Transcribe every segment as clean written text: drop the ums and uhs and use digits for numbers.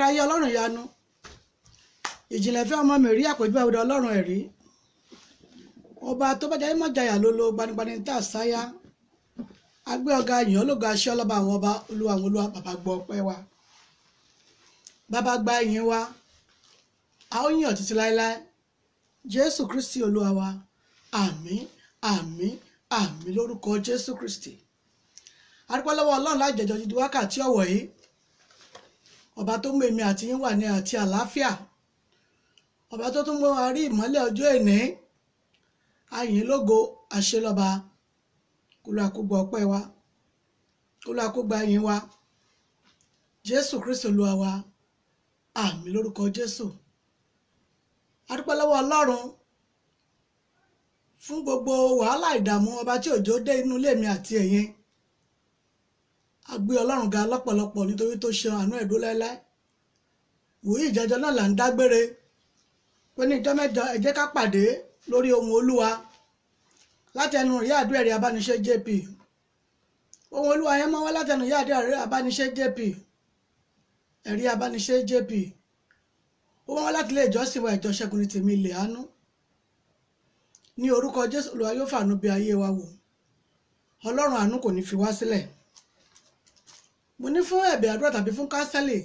ayérayé ọlọ́run ìyanu ìjìnlẹ̀ fẹ́ ọmọ mi rí àpèjúwe àwòrán ọlọ́run ẹ̀rí ọba tó bá jẹ́ mọ́jàyà lólo gbanigbani tá a sáyà agbé ọ̀gá yìí ológo aṣẹ́ ọlọ́ba àwọn ọba olúwa àwọn olúwa bàbá gbọ́ ọpẹ́ wa bàbá gba ìyìn wa a ó yìn ọ́ títí láéláé jésù kristi olúwa wa àmín àmín àmín lórúkọ jésù kristi adúpẹ́ lọ́wọ́ ọlọ́run láìjẹjọ jíjí wákàtí ọ̀wọ̀ yìí ọba tó mú èmi àti yín wà ní àti àlàáfíà ọba tó tún mú wa rí ìmọ́lẹ̀ ọjọ́ èní ayìn lógo àṣelọ́ba kúlọ̀ àkógbọ̀ ọpẹ́ wa kúlọ̀ àkógbọ̀ ayìn wa jésù kristi olúwa wa àmín lórúkọ jésù adúpẹ́ lọ́wọ́ ọlọ́run fún gbogbo wàhálà ìdààmú ọba tí òjò dé inú ilé mi àti ẹ̀yin a gbé ọlọ́run ga lọ́pọ̀lọpọ̀ nítorí tó ṣe àánú ẹ̀dó láéláé wòye ìjẹjọ náà là ń dágbére pé ní ìjọ mẹ́jọ ẹ jẹ́ ká pàdé lórí ohun olúwa láti ẹnu ìyá àdúrà Eriabanise JP ohun olúwa yẹn mọ́ wá láti ẹnu ìyá àdúrà Eriabanise JP Eriabanise JP ó wọ́n wá láti ilé ìjọsìn wa ìjọ Ṣẹ́gun ní tèmi ilẹ̀ àánú ní orúkọ jésù olúwa yóò fàánú bí ayé wa wò ọlọ́run àánú kò ní fi wá sílẹ̀ mo ní fún ẹ̀bẹ̀ àdúrà tàbí fún kánsẹ́lì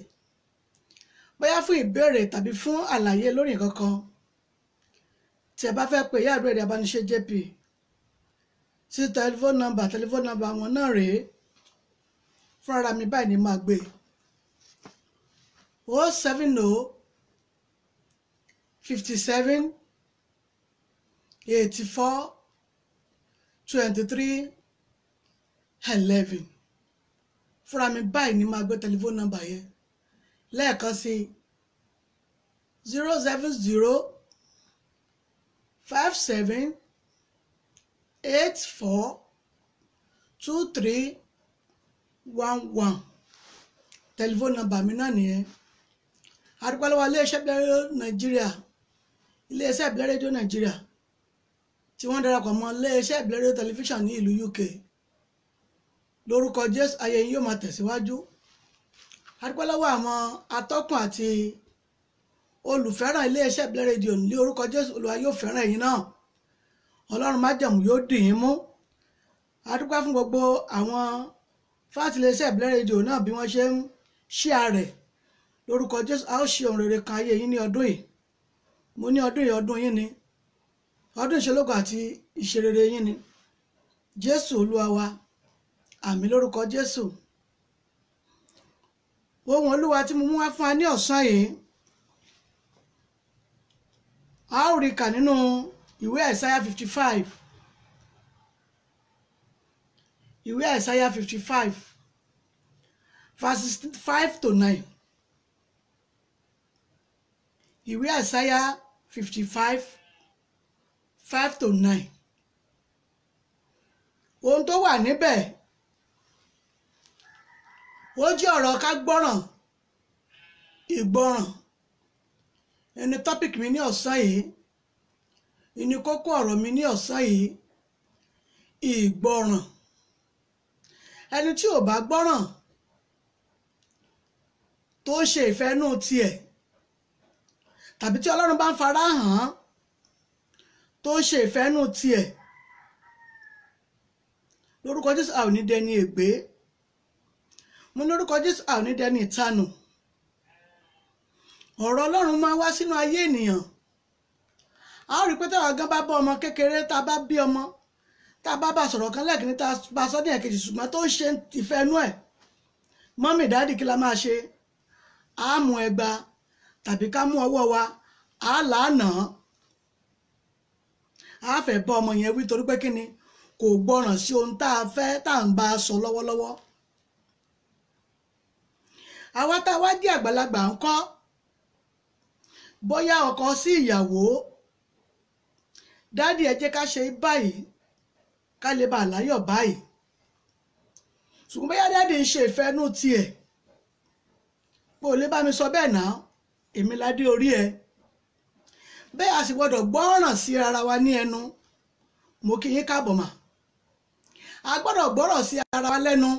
bóyá fún ìbéèrè tàbí fún àlàyé lórí nǹkan kan tí ẹ bá fẹ́ pè ìyá àdúrà Eriabanise JP sí tẹlifóònù nọ́mbà wọn náà rèé fúnra mi báyìí ni máa gbé 070 57 84 23 11 fúnra mi báyìí ni máa gbé tẹlifóònù nọ́mbà yẹn lẹ́ẹ̀kan sí 070 57 84 23 11 tẹlifóònù nọ́mbà mi náà nìyẹn adúpẹ́ lọ́wọ́ iléeṣẹ́ ìbílẹ̀ nàìjíríà iléeṣẹ́ ìbílẹ̀ rédíò nàìjíríà tí wọ́n darapọ̀ mọ́ iléeṣẹ́ ìbílẹ̀ rédíò tẹlifíṣàn ní ìlú UK lórúkọ jésù ayé yín yóò máa tẹ̀síwájú adúpẹ́ lọ́wọ́ àwọn atọ́kùn àti olùfẹ́ràn iléeṣẹ́ ìbílẹ̀ rédíò ní orúkọ jésù olúwa yóò fẹ́ràn ẹ̀yin náà ọlọ́run májẹ̀mú yóò dì yín mú adúpẹ́ fún gbogbo àwọn fáàtì iléeṣẹ́ ìbílẹ̀ rédíò náà bí wọ́n ṣe ń ṣíà rẹ̀ lórúkọ jésù a ó ṣe ohun rere kan ayé yín ní ọdún yìí mo ní ọdún yìí ọdún yín ni ọdún ìṣelógo àti ìṣerere yín ni jésù olúwa wa àmín lórúkọ jésù ohun olúwa tí mo mú wá fún wa ní ọ̀sán yìí a ó rí kà nínú ìwé àìsáyà 55 ìwé àìsáyà 55 verses 5 to 9 ìwé àìsáyà 55 5 to 9 ohun tó wà níbẹ̀ ó jẹ́ ọ̀rọ̀ ká gbọ́ràn ìgbọ́ràn ẹni topic mi ní ọ̀sán yìí ìní kókó ọ̀rọ̀ mi ní ọ̀sán yìí ìgbọ́ràn ẹni tí ò bá gbọ́ràn tó ṣe ìfẹ́nú tiẹ̀ tàbí tí ọlọ́run bá ń fara hàn tó ṣe ìfẹ́nú tiẹ̀ lórúkọ jésù a ò ní dẹni ègbé mo lórúkọ jésù a ò ní dẹni ìtanù ọ̀rọ̀ ọlọ́run máa ń wá sínú ayé ènìyàn a ó rí pé táwọn gan bá bọ́ ọmọ kékeré tá a bá bí ọmọ tá a bá sọ̀rọ̀ kan lẹ́ẹ̀kìní tá a bá sọ ní ẹ̀kejì ṣùgbọ́n tó ń ṣe ìfẹ́nú ẹ̀ mọ́mì dáàdì kí la máa ṣe á mú ẹgba tàbí ká mú ọwọ́ wa á làánà á fẹ́ bọ́ ọmọ yẹn wí torí pé kíni kò gbọ́ràn sí ohun tá a fẹ́ tá à ń bá a sọ lọ́wọ́lọ́wọ́ àwa tá a wá jẹ́ àgbàlagbà ń kọ́ bóyá ọkọ sí ìyàwó dádì ẹ jẹ́ ká ṣe báyìí ká lè bá àláyọ̀ báyìí ṣùgbọ́n bóyá dádì ń ṣe ìfẹ́nú tiẹ̀ pé ò lè bá mi sọ bẹ́ẹ̀ náà èmi ládé orí ẹ bẹ́ẹ̀ a sì gbọ́dọ̀ gbọ́ràn sí ara wa ní ẹnu mo kí yín káàbọ̀ mà a gbọ́dọ̀ gbọ́rọ̀ sí ara wa lẹ́nu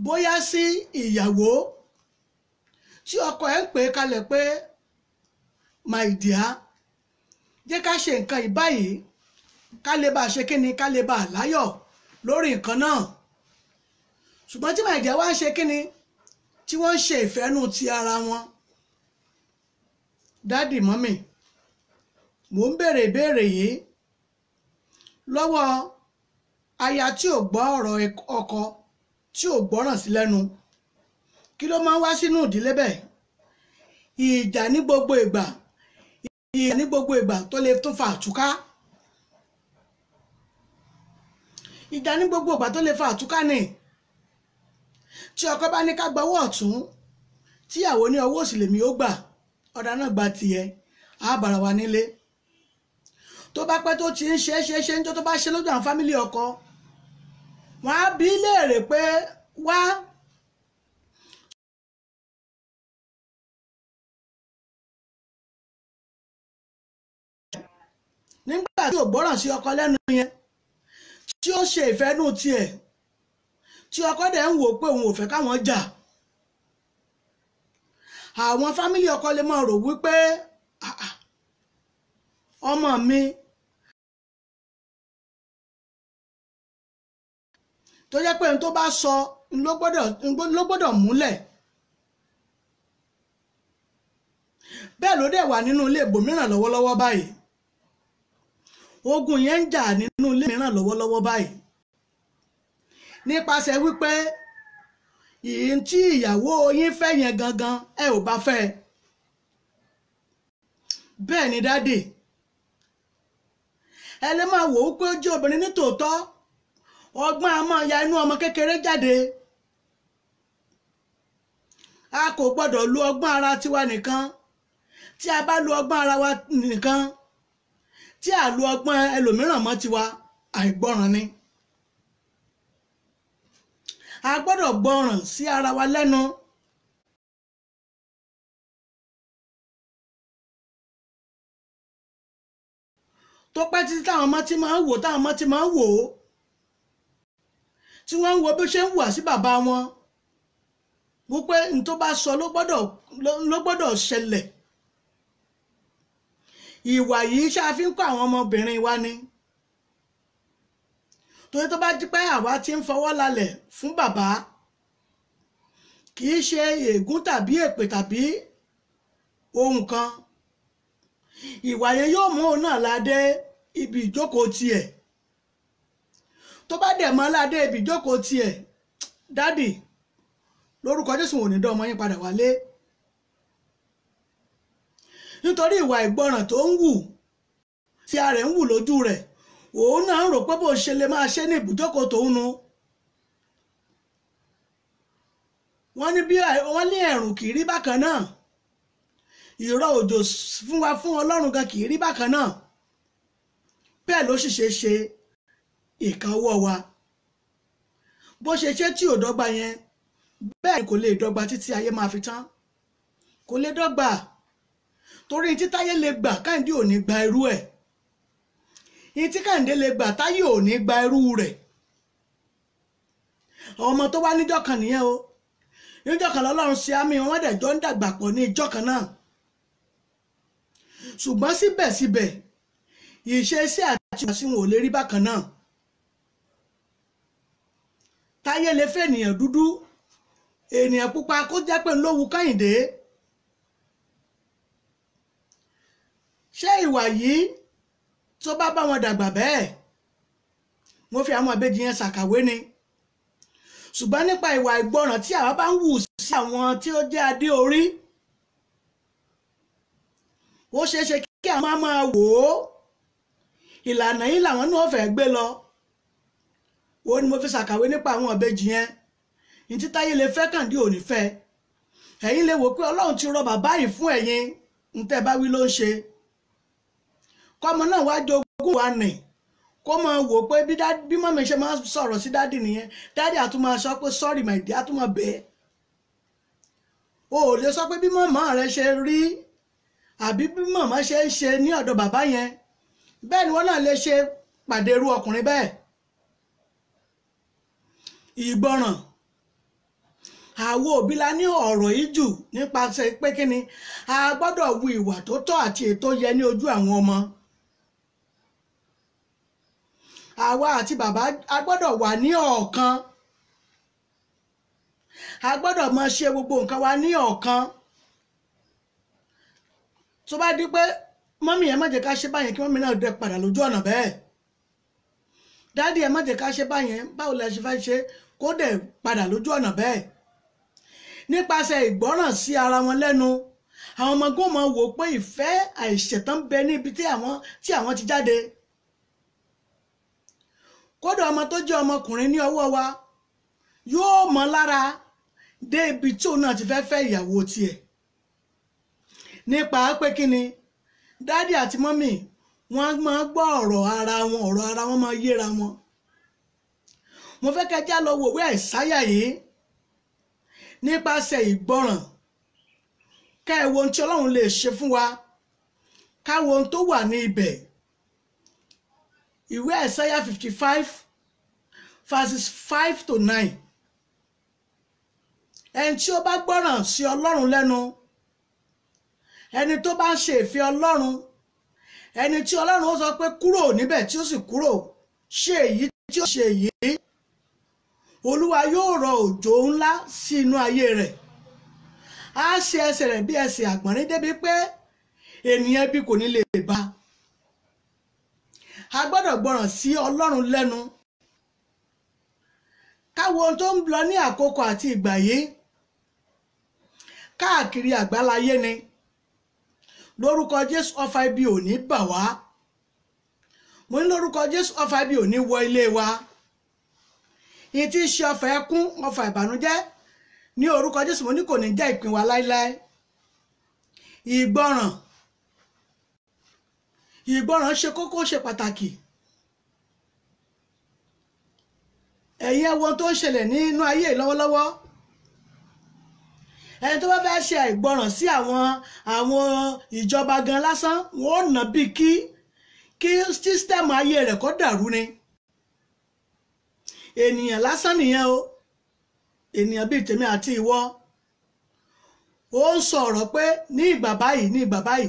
bóyá sí ìyàwó tí ọkọ ẹ̀ ń pè é kalẹ̀ pé my dear jẹ́ ká ṣe nǹkan ìbáyìí ká lè bá ṣe kíni ká lè bá láyọ̀ lórí nǹkan náà ṣùgbọ́n tí my dear wá ń ṣe kíni tí wọ́n ń ṣe ìfẹ́nú ti ara wọn. dádì mọ́mì mò ń béèrè ìbéèrè yìí lọ́wọ́ aya tí ò gbọ́ ọ̀rọ̀ ọkọ tí ò gbọ́ràn sí lẹ́nu. Kí ló máa ń wá sínú ìdílé bẹ́ẹ̀? Ìjà ní gbogbo ìgbà, ìjà ní gbogbo ìgbà tó lè tún fa àtúká. Ìjà ní gbogbo ìgbà tó lè fa àtúká ni. Tí ọkọ bá ní ká gba ọwọ́ ọ̀tún, tíyàwó ní ọwọ́ òsì lèmi ó gbà, ọ̀dà náà gba tiẹ̀, á bára wa nílé. Tó bá pẹ́ tó ti ń ṣe ń tó bá ṣe lójú àwọn fámílì ọkọ, wọ́n á bi í léèrè pé wá nígbà tí ò gbọ́ràn sí ọkọ lẹ́nu yẹn tí ó ṣe ìfẹ́nú tiẹ̀ tí ọkọ dẹ̀ ń wò pé òun ò fẹ́ káwọn jà, àwọn fámílì ọkọ lè máa rò wípé ọmọ mi tó jẹ́ pé n tó bá sọ ló gbọ́dọ̀ múlẹ̀. Bẹ́ẹ̀ ló dẹ̀ wà nínú ilé ibòmíràn lọ́wọ́lọ́wọ́ báyìí. Ogun yẹn ń jà nínú ilé mìíràn lọ́wọ́lọ́wọ́ báyìí nípasẹ̀ wípé ìyìn tí ìyàwó yín fẹ́ yẹn gangan ẹ ò bá fẹ́. Bẹ́ẹ̀ ni dádì, ẹ lè máa wò ó pé ó jẹ́ obìnrin ní tòótọ́, ọgbọ́n a máa ya inú ọmọ kékeré jáde. A kò gbọ́dọ̀ lo ọgbọ́n ara tiwa nìkan. Tí a bá lo ọgbọ́n ara wa nìkan, tí a lo ọgbọ́n ẹlòmíràn mọ́ tiwa, àìgbọràn ni. A gbọ́dọ̀ gbọ́ràn sí ara wa lẹ́nu. Tó pẹ́ títí táwọn ọmọ ti máa ń wò ó tí wọ́n ń wo bí ó ṣe ń hùwà sí bàbá wọn wípé n tó bá sọ ló gbọ́dọ̀ ṣẹlẹ̀. Ìwà yìí ṣáfi ń kọ́ àwọn ọmọbìnrin wa ni. Torí tó bá jí pé àwa ti ń fọwọ́ lálẹ̀ fún bàbá, kì í ṣe ègún tàbí èpè tàbí ohun kan, ìwà yẹn yóò mú òun náà ládé ibi ìjókòó tiẹ̀. Tó bá dẹ̀ mọ́ ládé ibi ìjókòó tiẹ̀, dádì lórúkọ Jésù ò ní dán ọmọ yín padà wálé. Nítorí ìwà ìgbọràn tó ń wù tí a rẹ̀ ń wù lójú rẹ̀, òun náà ń rò pé bó ṣe lè máa ṣe ní ibùjókòó tòun nu. Wọ́n ní ẹ̀rùn kì í rí bákan náà, ìrọ̀ òjò fún Ọlọ́run gan kì í rí bákan náà. Bẹ́ẹ̀ ló sì ṣe ìka ọwọ́ wa. Bó ṣe ṣe tí ò dọ́gba yẹn, bẹ́ẹ̀ ni kò lè dọ́gba títí ayé máa fi tán. Kò lè dọ́gba. Torí tí Táyé lè gbà Kẹ́hìndé ò ní gba irú ẹ̀. Ní tí Kẹ́hìndé lè gbà Táyé ò ní gba irú rẹ̀. Ọmọ tó wá níjọ́ kan nìyẹn o. Níjọ́ kan lọ́lọ́run ṣe àmì wọn dẹ̀ jọ ń dàgbà pọ̀ ní ìjọ́ kan náà. Ṣùgbọ́n síbẹ̀síbẹ̀ ìṣesí àti ìwàsí wọn ò lè rí bákan náà. Táyé lè fẹ́ ènìyàn dúdú, ènìyàn pupa kó jẹ́ pé lówù Kẹ́hìndé. Ṣé ìwà yìí tó bá wọn dàgbà bẹ́ẹ̀, wọ́n fi àwọn ìbejì yẹn ṣàkàwé ni. Ṣùgbọ́n nípa ìwà ìgbọràn tí àwa bá ń wù sí àwọn tí ó jẹ́ adé orí, ó ṣeé ṣe kí àwọn máa wò ó ìlànà yìí làwọn náà fẹ́ gbé lọ. Ó ní mo fi ṣàkàwé nípa àwọn ìbejì yẹn. Ní tí Táyé lè fẹ́ Kẹ́hìndé ò ní fẹ́. Ẹ̀yin lè wò pé Ọlọ́run ti rọ bàbá yìí fún ẹ̀yin, ń tẹ́ bá wí ló ń ṣe. Kọ́mọ náà wá jogún wa nì, kó máa wò pé bí mọ́mí ṣe máa sọ̀rọ̀ sí dádì nìyẹn, dádì á tún máa sọ pé sorry my dear, á tún máa bẹ́ẹ̀. O ò lè sọ pé bí màmá rẹ ṣe rí àbí bí màmá ṣe ń ṣe ní ọ̀dọ̀ bàbá yẹn, bẹ́ẹ̀ ni wọ́n náà lè ṣe pàdé irú ọkùnrin bẹ́ẹ̀. Ìgbọràn àwọn òbí la ní ọ̀rọ̀ yìí jù nípasẹ̀ pé kí ni a gbọ́dọ̀ wu ìwà tó tọ́ àti ètò yẹ ní ojú àwọn ọmọ. àwa àti bàbá a gbọ́dọ̀ wà ní ọ̀kan, a gbọ́dọ̀ máa ṣe gbogbo nǹkan wa ní ọ̀kan. tó bá di pé mọ́mí ẹ má jẹ́ ká ṣe báyẹn kí mọ́mí náà dẹ̀ padà lójú ọ̀nà bẹ́ẹ̀, dádì ẹ má jẹ́ ká ṣe báyẹn báwo la ṣe fẹ́ ṣe kó dẹ̀ padà lójú ọ̀nà bẹ́ẹ̀. nípasẹ̀ ìgbọ́ràn sí ara wọn lẹ́nu, àwọn ọmọ gún mọ̀ wò pé ìfẹ́ àìṣẹ̀tàn bẹ níbi tí àwọn ti jáde. kódà ọmọ tó jẹ́ ọmọkùnrin ní ọwọ́ wa yóò mọ̀ lára dé ibi tí òun náà ti fẹ́ fẹ́ ìyàwó tiẹ̀. nípa pé kí ni dádì àti mọ́mì wọ́n máa gbọ́ ọ̀rọ̀ ara wọn máa yéra wọn. mo fẹ́ kẹjá lọ wòwe àìsáyà yìí nípasẹ̀ ìgbọràn, ká ẹ wo ohun tí Ọlọ́run lè ṣe fún wa, ká wo ohun tó wà ní ibẹ̀. ìwé àìsáyà 55 verses 5 to 9. ẹni tí ó bá gbọ́ràn sí Ọlọ́run lẹ́nu, ẹni tó bá ń ṣe ìfẹ́ Ọlọ́run, ẹni tí Ọlọ́run ó sọ pé kúrò níbẹ̀ tí ó sì kúrò, ṣe èyí tí ó ṣe èyí, Olúwa yóò rọ òjò ńlá sí inú ayé rẹ̀. á ṣe ẹsẹ̀ rẹ̀ bí ẹsẹ̀ àgbọ̀nrín débi pé ènìyàn bí kò ní lè bá. a gbọ́dọ̀ gbọ́ràn sí Ọlọ́run lẹ́nu. káwo ohun tó ń lọ ní àkókò àti ìgbà yìí káàkiri àgbáláyé ni. lórúkọ Jésù ọfà ibi ò ní bà wá. mo ní lórúkọ Jésù ọfà ibi ò ní wọ ilé wa. ìyí tí í ṣe ọfà ẹkún, ọfà ìbànújẹ́, ní orúkọ Jésù mo ní kò ní jẹ́ ìpín wa láíláí. ìgbọràn ṣe kókó, ṣe pàtàkì. ẹ̀yin ẹ wo tó ń ṣẹlẹ̀ nínú ayé lọ́wọ́lọ́wọ́. ẹni tó bá fẹ́ ṣe àìgbọràn sí àwọn ìjọba gan lásán, wọn ò nà bí kí sísítẹ́ẹ̀mù ayé rẹ̀ kó dàrú ni. ènìyàn lásán nìyẹn o, ènìyàn bíi tèmi àti ìwọ. ó ń sọ ọ̀rọ̀ pé ní ìgbà báyìí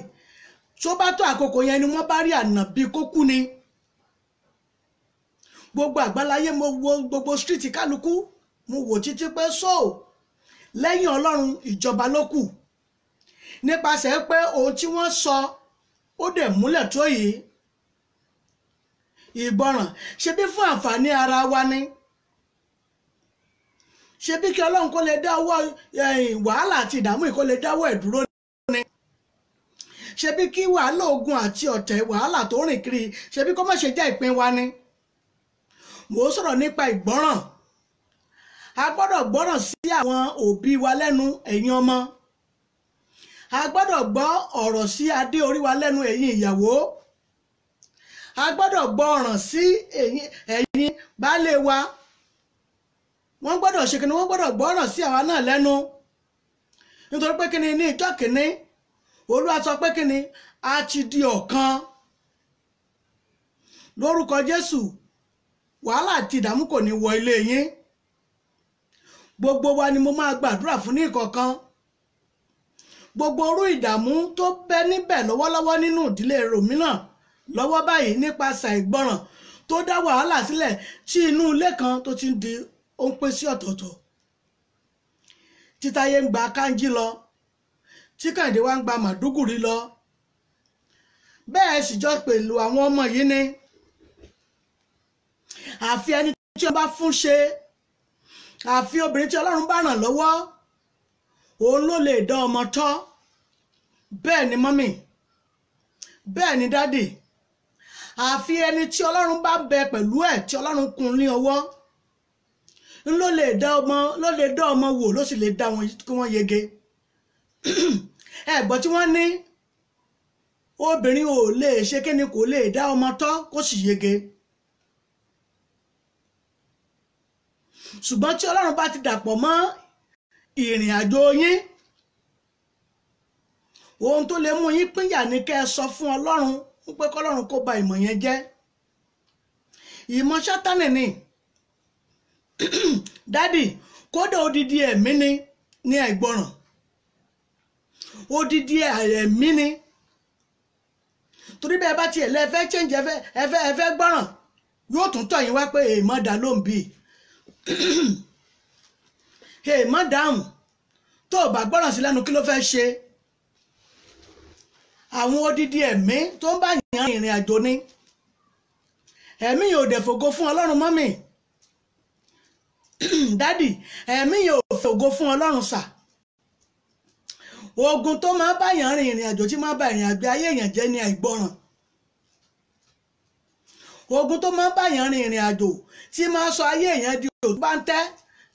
tó bá tó àkókò yẹn ni wọ́n bá rí ànàbí kó kú ni. gbogbo àgbáláyé mo wo gbogbo stíìtì kálukú, mo wò títí pé lẹ́yìn Ọlọ́run ìjọba ló kù. nípasẹ̀ pé ohun tí wọ́n sọ ó dẹ̀ múlẹ̀ tó yìí. ìgbọràn ṣe bí fún àǹfààní ara wa ni. ṣe bí kí Ọlọ́run kó lè dáwọ́ wàhálà àti ìdààmú kó lè dáwọ́ ẹ̀ dúró ni. ṣe bí kí wàhálà ogun àti ọ̀tẹ̀ wàhálà tó rìn kiri ṣe bí kó má ṣe jẹ́ ìpín wa ni. mò ń sọ̀rọ̀ nípa ìgbọ́ràn. a gbọ́dọ̀ gbọ́ràn sí àwọn òbí wa lẹ́nu, ẹ̀yin ọmọ. a gbọ́dọ̀ gbọ́ ọ̀rọ̀ sí adé orí wa lẹ́nu, ẹ̀yin ìyàwó. a gbọ́dọ̀ gbọ́ràn sí ẹ̀yin baálé wa. wọ́n gbọ́dọ̀ ṣe kíni, wọ́n gbọ́dọ̀ gbọ́ràn sí àwa náà lẹ́nu. nítorí pé kíni ní ìjọ́ kíní Olúwa sọ pé kíni a ti di ọ̀kan. lórúkọ Jésù wàhálà àti ìdààmú kò ní wọ ilé yín. gbogbo wa ni mo máa gbàdúrà fún ní ìkọ̀ọ̀kan. gbogbo orú ìdààmú tó bẹ níbẹ̀ lọ́wọ́lọ́wọ́ nínú ìdílé ròmínà lọ́wọ́ báyìí nípasẹ̀ ìgbọràn tó dá wàhálà sílẹ̀ tí inú ilé kan tó ti ń di ó ń pín sí ọ̀tọ̀ọ̀tọ̀. títáyé ń gba Kánjí lọ, tí Kàìndé wá ń gba Màdúgùrí lọ. bẹ́ẹ̀ sì jọ pẹ̀lú àwọn ọmọ yìí ni. àfi ẹni tí wọ́n bá fún ṣe, àfi obìnrin tí Ọlọ́run bá ràn lọ́wọ́, òun ló lè dá ọmọ tọ́. bẹ́ẹ̀ ni mọ́mì, bẹ́ẹ̀ ni dádì. àfi ẹni tí Ọlọ́run bá bẹ pẹ̀lú ẹ̀, tí Ọlọ́run kún ní ọwọ́, ló lè dá ọmọ wò, ló sì lè dá wọn kí wọ́n yege. ẹ̀gbọ́n tí wọ́n ní obìnrin ò lè ṣe kíni, kò lè dá ọmọ tọ́ kó sì yege. ṣùgbọ́n tí Ọlọ́run bá ti dàpọ̀ mọ́ ìrìn àjò yín, ohun tó lè mú yín pínyà ní kẹ́ ẹ sọ fún Ọlọ́run pé kọ́lọ́run kó ba ìmọ̀ yẹn jẹ́. ìmọ̀ Sátánì ni. dádì, kódà odidi ẹ̀mí ní àìgbọràn, odidi ẹ̀mí ni. Torí bẹ́ẹ̀ bá tiẹ̀ lẹ́fẹ́ change ẹfẹ́ gbọ́ràn yóò tún tọ̀ yín wá pé èèmọ̀ dá ló ń bì èèmọ̀ dáhùn tó o bá gbọ́ràn sí lẹ́nu kí ló fẹ́ ṣe. Àwọn odidi ẹ̀mí tó ń bá yàn ìrìn àjò ni. Ẹ̀mí yóò dẹ̀ fògo fún Ọlọ́run mọ́mì dádì, ẹ̀mí yóò fògo fún Ọlọ́run sà. Ogun tó máa bá yàn rìn ìrìn àjò tí máa bá ìrìn àjò ayé èèyàn jẹ́ ní àìgbọràn. Ogun tó máa bá yàn rìn ìrìn àjò tí máa sọ ayé èèyàn di òtún bá ń tẹ́,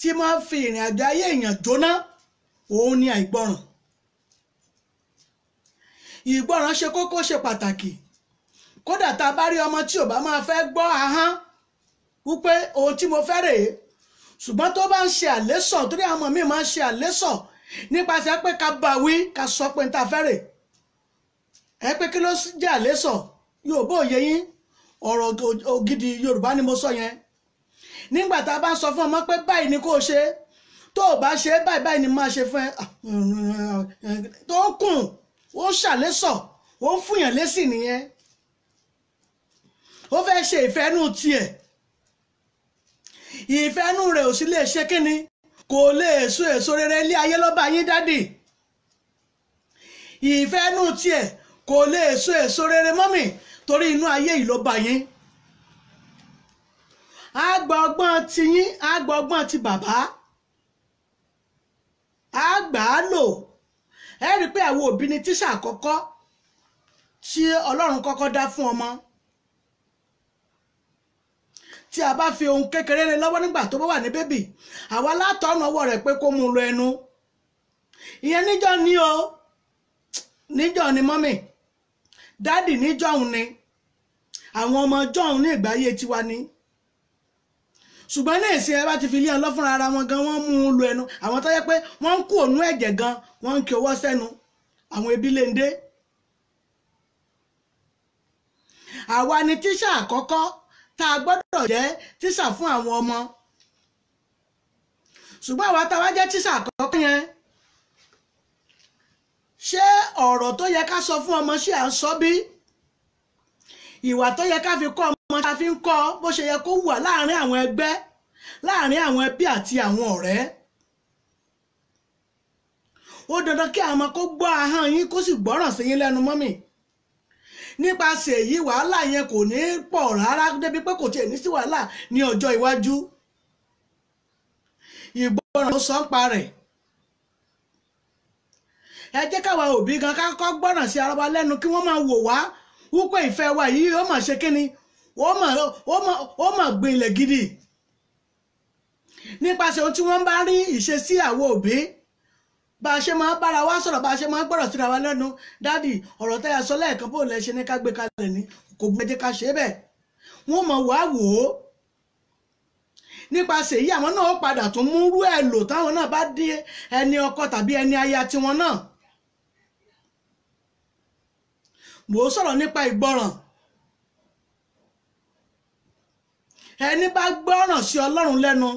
tí máa fi ìrìn àjò ayé èèyàn jóná, òun ni àìgbọràn. Ìgbọràn ṣe kókó, ṣe pàtàkì. Kódà tá a bá rí ọmọ tí ò bá máa fẹ́ gbọ́ ahán wípé ohun tí mo fẹ́ rèé, ṣùgbọ́n tó bá ń ṣe àlésọ̀, torí àwọn ọmọ mi máa ń ṣe àlésọ̀ nípasẹ̀ pé ká bá wí, ká sọ pé ń ta fẹ́rẹ̀. Ẹ pé kí ló jẹ́ àlésọ̀? Yorùbá ò yé yín, ọ̀rọ̀ ògidì Yorùbá ni mo sọ yẹn. Nígbà tá a bá ń sọ fún ọmọ pé báyìí ni kó o ṣe, tó o bá ṣe báyìí ni máa ṣe fún ẹ, tó ń kùn, ó ń ṣàlésọ̀, ó ń fúnyàn lésì nìyẹn. Ó fẹ́ ṣe ìfẹ́nú tiẹ̀. Ìfẹ́nú rẹ̀ ò sì lè ṣe kíni, kò lè so èso rere ilé ayé ló bá yín dádì. Ìfẹ́nú tiẹ̀ kò lè so èso rere mọ́mì, torí inú ayé yìí ló bá yín. Á gba ọgbọ́n ti yín, á gba ọgbọ́n ti bàbá, á gbà á lò. Ẹ rí i pé àwọn òbí ni tíṣà àkọ́kọ́ tí Ọlọ́run kọ́kọ́ dá fún ọmọ. Tí a bá fi ohun kékeré lé lọ́wọ́ nígbà tó bá wà ní bébì, àwa látọ̀nà ọwọ́ rẹ̀ pé kó mú un lọ ẹnu. Ìyẹn níjọ́ ni o, níjọ́ ni mọ́mì dádì, níjọ́ òun ni àwọn ọmọ jọ́hún ní ìgbà ayé tiwa ni. Ṣùgbọ́n ní ìsìn ẹ bá ti fi lé ọ lọ fúnra ara wọn gan, wọ́n mú un lọ ẹnu. Àwọn tó yẹ pé wọ́n ń kó ònú ẹ̀jẹ̀ gan, wọ́n ń kí ọwọ́ sẹ́nu, àwọn ẹbí lè ń dé. Àwa ni tíṣà àkọ́kọ́ tá a gbọ́dọ̀ jẹ́ tíṣà fún àwọn ọmọ. Ṣùgbọ́n àwa tá a wá jẹ́ tíṣà àkọ́kọ́ yẹn, ṣé ọ̀rọ̀ tó yẹ ká sọ fún ọmọ ṣé à ń sọ bí? Ìwà tó yẹ ká fi kọ́ ọmọ ṣá fi ń kọ́ bó ṣe yẹ kó wà láàárín àwọn ẹgbẹ́, láàárín àwọn ẹbí àti àwọn ọ̀rẹ́. Ó dandan kí àwọn ọmọ kó gbọ́ ahọ́n yín kó sì gbọ́ràn sí yín lẹ́nu mọ́mì. Nípasẹ̀ èyí wàhálà yẹn kò ní pọ̀ rárá, débi pé kò tiẹ̀ ní sí wàhálà ní ọjọ́ iwájú. Ìgbọràn ló sọ ń pa rẹ̀. Ẹ jẹ́ káwa òbí gan ká kọ́ gbọ́ràn sí ara wa lẹ́nu, kí wọ́n máa wò wá wípé ìfẹ́ wa yìí ó mà ṣe kíni, ó mà gbinlẹ̀ gidi. Nípasẹ̀ ohun tí wọ́n bá rí ìṣesí àwọn òbí, bá a ṣe máa bára wa sọ̀rọ̀, bá a ṣe máa gbọ́rọ̀ síra wa lẹ́nu. Dádì, ọ̀rọ̀ tẹ́ ẹ sọ lẹ́ẹ̀kan bó lẹ ṣe ní ká gbé kalẹ̀ ní, kò bú ẹ jẹ́ ká ṣe bẹ́ẹ̀. Wọ́n mọ̀ wá wò ó. Nípasẹ̀ èyí àwọn náà ó padà tún mú rú ẹ̀ lò táwọn náà bá dé ẹni ọkọ tàbí ẹni aya tiwọn náà. Mò ń sọ̀rọ̀ nípa ìgbọràn. Ẹni bá gbọ́ràn sí Ọlọ́run lẹ́nu,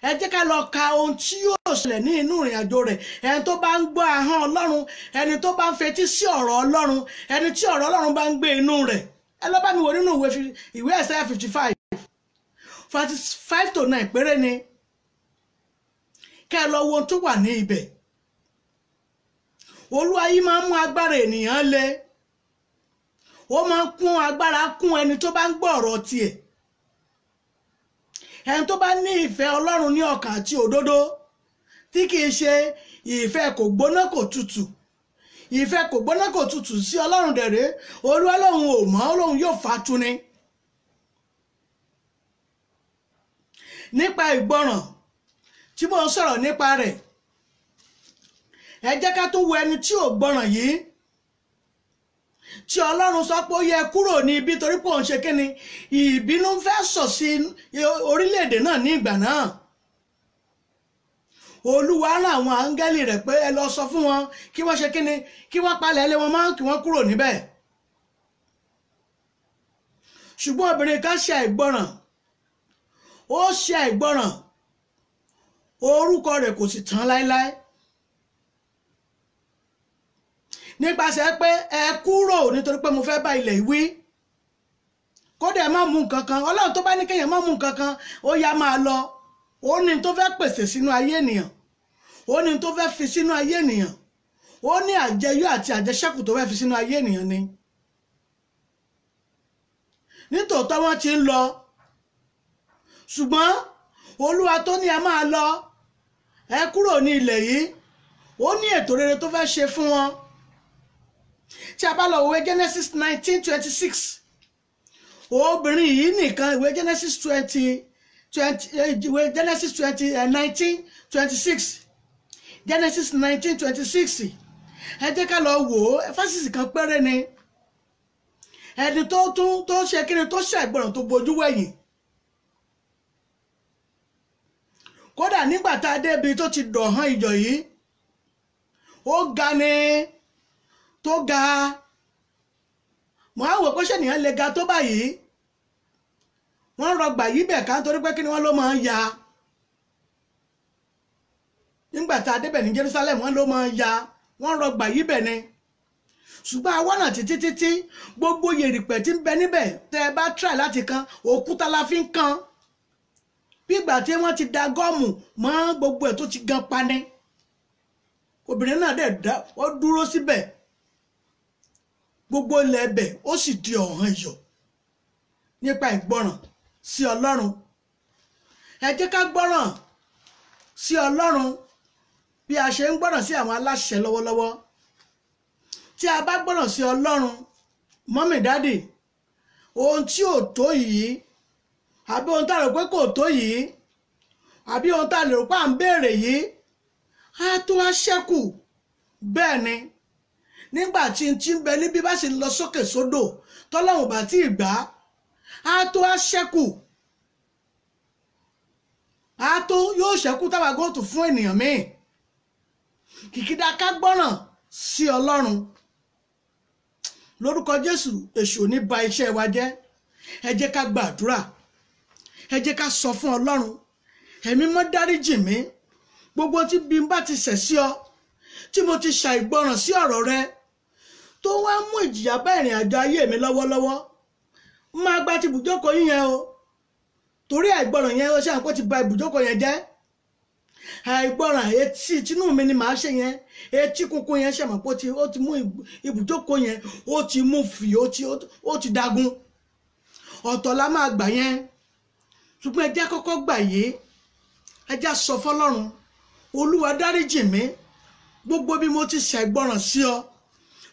ẹ jẹ́ ká lọ ka ohun tí yóò ṣẹlẹ̀ ní inú ìrìn àjò rẹ̀. Ẹni tó bá ń gbọ́ ahọ́n Ọlọ́run, ẹni tó bá ń fetí sí ọ̀rọ̀ Ọlọ́run, ẹni tí ọ̀rọ̀ Ọlọ́run bá ń gbé inú rẹ̀. Ẹ lọ bá mi wò nínú ìwé Isaiah 55 5 to 9 péré ni. Kẹ́ ẹ lọ wo ohun tó wà ní ibẹ̀. Olúwa yìí máa ń mú agbára ènìyàn le. Ó máa ń kún agbára kún ẹni tó bá ń gbọ́ ọ̀rọ̀ tiẹ̀. Ẹni tó bá ní ìfẹ́ Ọlọ́run ní ọkàn àti òdodo, tí kìí ṣe ìfẹ́ kò gbóná kò tutù. Ìfẹ́ kò gbóná kò tutù sí Ọlọ́run dẹ̀rẹ́, Olúwa lòun ò mọ̀, Ọlọ́run yóò fatu ni. Nípa ìgbọràn tí mo ń sọ̀rọ̀ nípa rẹ̀, ẹ jẹ́ ká tún wo ẹni tí ò gbọràn yìí, tí Ọlọ́run sọ pé ó yẹ kúrò ní ibi torí pé òun ṣe kíni, ìbínú fẹ́ sọ̀ sí orílẹ̀-èdè náà ní ìgbà náà. Olúwa rán àwọn áńgẹ́lì rẹ̀ pé ẹ lọ sọ fún wọn kí wọ́n ṣe kíni, kí wọ́n palẹ̀ ilé wọn mọ́, kí wọ́n kúrò níbẹ̀. Ṣùgbọ́n obìnrin kan ṣe àìgbọràn, ó ṣe àìgbọràn, orúkọ rẹ̀ kò sì tán láéláé nípasẹ̀ pé ẹ kúrò nítorí pé mo fẹ́ bá ilẹ̀ wí kódà ẹ má mú nǹkan kan ọlọ́run tó bá ní kéèyàn má mú nǹkan kan ó yá máa lọ ó ní tó fẹ́ pèsè sínú ayé ènìyàn ó ní tó fẹ́ fi sínú ayé ènìyàn ó ní àjẹyó àti àjẹṣẹ́kù tó fẹ́ fi sínú ayé ènìyàn ni nítòótọ́ wọ́n ti ń lọ ṣùgbọ́n olúwa tó ní ẹ máa lọ ẹ kúrò ní ilẹ̀ yìí ó ní ètò rere tó fẹ́ ṣe fún wọn tí a bá lọ ìwé Genesis 19:26 obìnrin yìí nìkan ìwé Genesis 19:26 Genesis 19:26 ẹ jẹ́ ká lọ wò ó fásitì kan péré ni ẹni tó ṣe kíni tó ṣàìgbọràn tó bojú wẹ̀yìn kódà nígbà tá a débi tó ti dọ̀hán ìjọ yìí ó ga ni tó ga mọ́ àwọn òpóṣẹ́ nìyẹn lè ga tó báyìí wọ́n rọgbà yí bẹ̀ ká nítorí pé kí ni wọ́n ló máa ń ya nígbà tá a débẹ̀ ní Jerusalem wọ́n ló máa ń ya wọ́n rọgbà yí bẹ̀ ni ṣùgbọ́n àwọn náà títí gbogbo yèrìpẹ̀ tí ń bẹ níbẹ̀ tẹ́ ẹ bá try láti kan òkúta la fi ń kan bí ìgbà tí wọ́n ti da gọ́ọ̀mù mọ́ gbogbo ẹ̀ tó ti gan pani obìnrin náà dẹ̀ dá ó dúró síbẹ̀ gbogbo ilẹ̀ ẹbẹ̀ ó sì di ọ̀hán iyọ̀ nípa ìgbọràn sí Ọlọ́run ẹ jẹ́ ká gbọ́ràn sí Ọlọ́run bí a ṣe ń gbọ́ràn sí àwọn aláṣẹ lọ́wọ́lọ́wọ́ tí a bá gbọ́ràn sí Ọlọ́run mọ́mì dádì ohun tí ò tó yìí àbí ohun tá a rò pé kò tó yìí àbí ohun tá a lè rò pé à ń béèrè yìí á tó á ṣẹ́kù bẹ́ẹ̀ ni nígbà tí n ti ń bẹ níbí bá sì lọ sókè sódò tọ́lọ́run bá tí ì gbà á tó á ṣẹ́kù á tó yóò ṣẹ́kù táwa góòtù fún ènìyàn míì kìkìdá ká gbọ́ràn sí Ọlọ́run lórúkọ Jésù èṣù ò ní ba iṣẹ́ wa jẹ́ ẹ jẹ́ ká gbàdúrà ẹ jẹ́ ká sọ fún Ọlọ́run ẹ̀mí mọ́ dáríjì mí gbogbo tí bí n bá ti ṣẹ̀ sí ọ tí mo ti ṣàìgbọràn sí ọ̀rọ̀ rẹ tó wá mú ìjìyà bá ìrìn àjò ayé mi lọ́wọ́lọ́wọ́ máa gba ti ibùjókòó yín yẹn o torí àìgbọràn yẹn ó ṣe àpò ti ba ibùjókòó yẹn jẹ́ àìgbọràn etí tinú mi ni màá ṣe yẹn etí kúnkún yẹn ṣàmọ̀ pé ó ti mú ibùjókòó yẹn ó ti mú fì ó ti dagun ọ̀tọ̀ la máa gbà yẹn ṣùgbọ́n ẹ jẹ́ kọ́kọ́ gbà yìí ẹ jẹ́ sọ fọlọ́run Olúwa dáríjì mí gbogbo bí mo ti ṣàìgbọràn sí ọ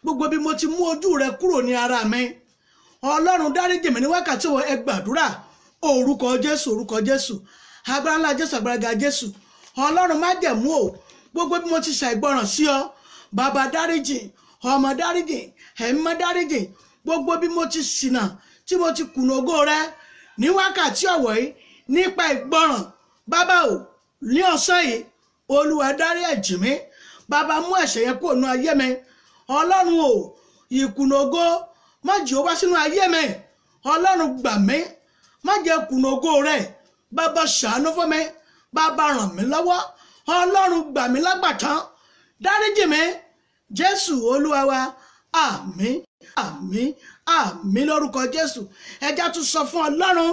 gbogbo bí mo ti mú ojú rẹ kúrò ní ara mi Ọlọ́run dáríjì mí ní wákàtí wo ẹ gbàdúrà orúkọ Jésù agbára ńlá Jésù agbára ga Jésù Ọlọ́run má jẹ̀mú o gbogbo bí mo ti ṣàìgbọràn sí ọ bàbá dáríjì ọmọ dáríjì ẹ̀mí mọ́ dáríjì gbogbo bí mo ti ṣìnà tí mo ti kùnà ògo rẹ ní wákàtí ọ̀wọ̀ yìí nípa ìgbọràn bàbá o ní ọ̀sán yìí Olúwa dárí ẹ̀jì mi bàbá mú ẹ̀ṣẹ̀ yẹn kúrò nínú ayé mi Ọlọ́run o ìkùnà ògo má jẹ́ ó wá sínú ayé mi Ọlọ́run gbà mí má jẹ́ kùnà ògo rẹ bàbá ṣàánú fún mi bàbá ràn mí lọ́wọ́ Ọlọ́run gbà mí lágbàtán dáríjì mi Jésù Olúwa wa àmín àmín àmín lórúkọ Jésù ẹjá tún sọ fún Ọlọ́run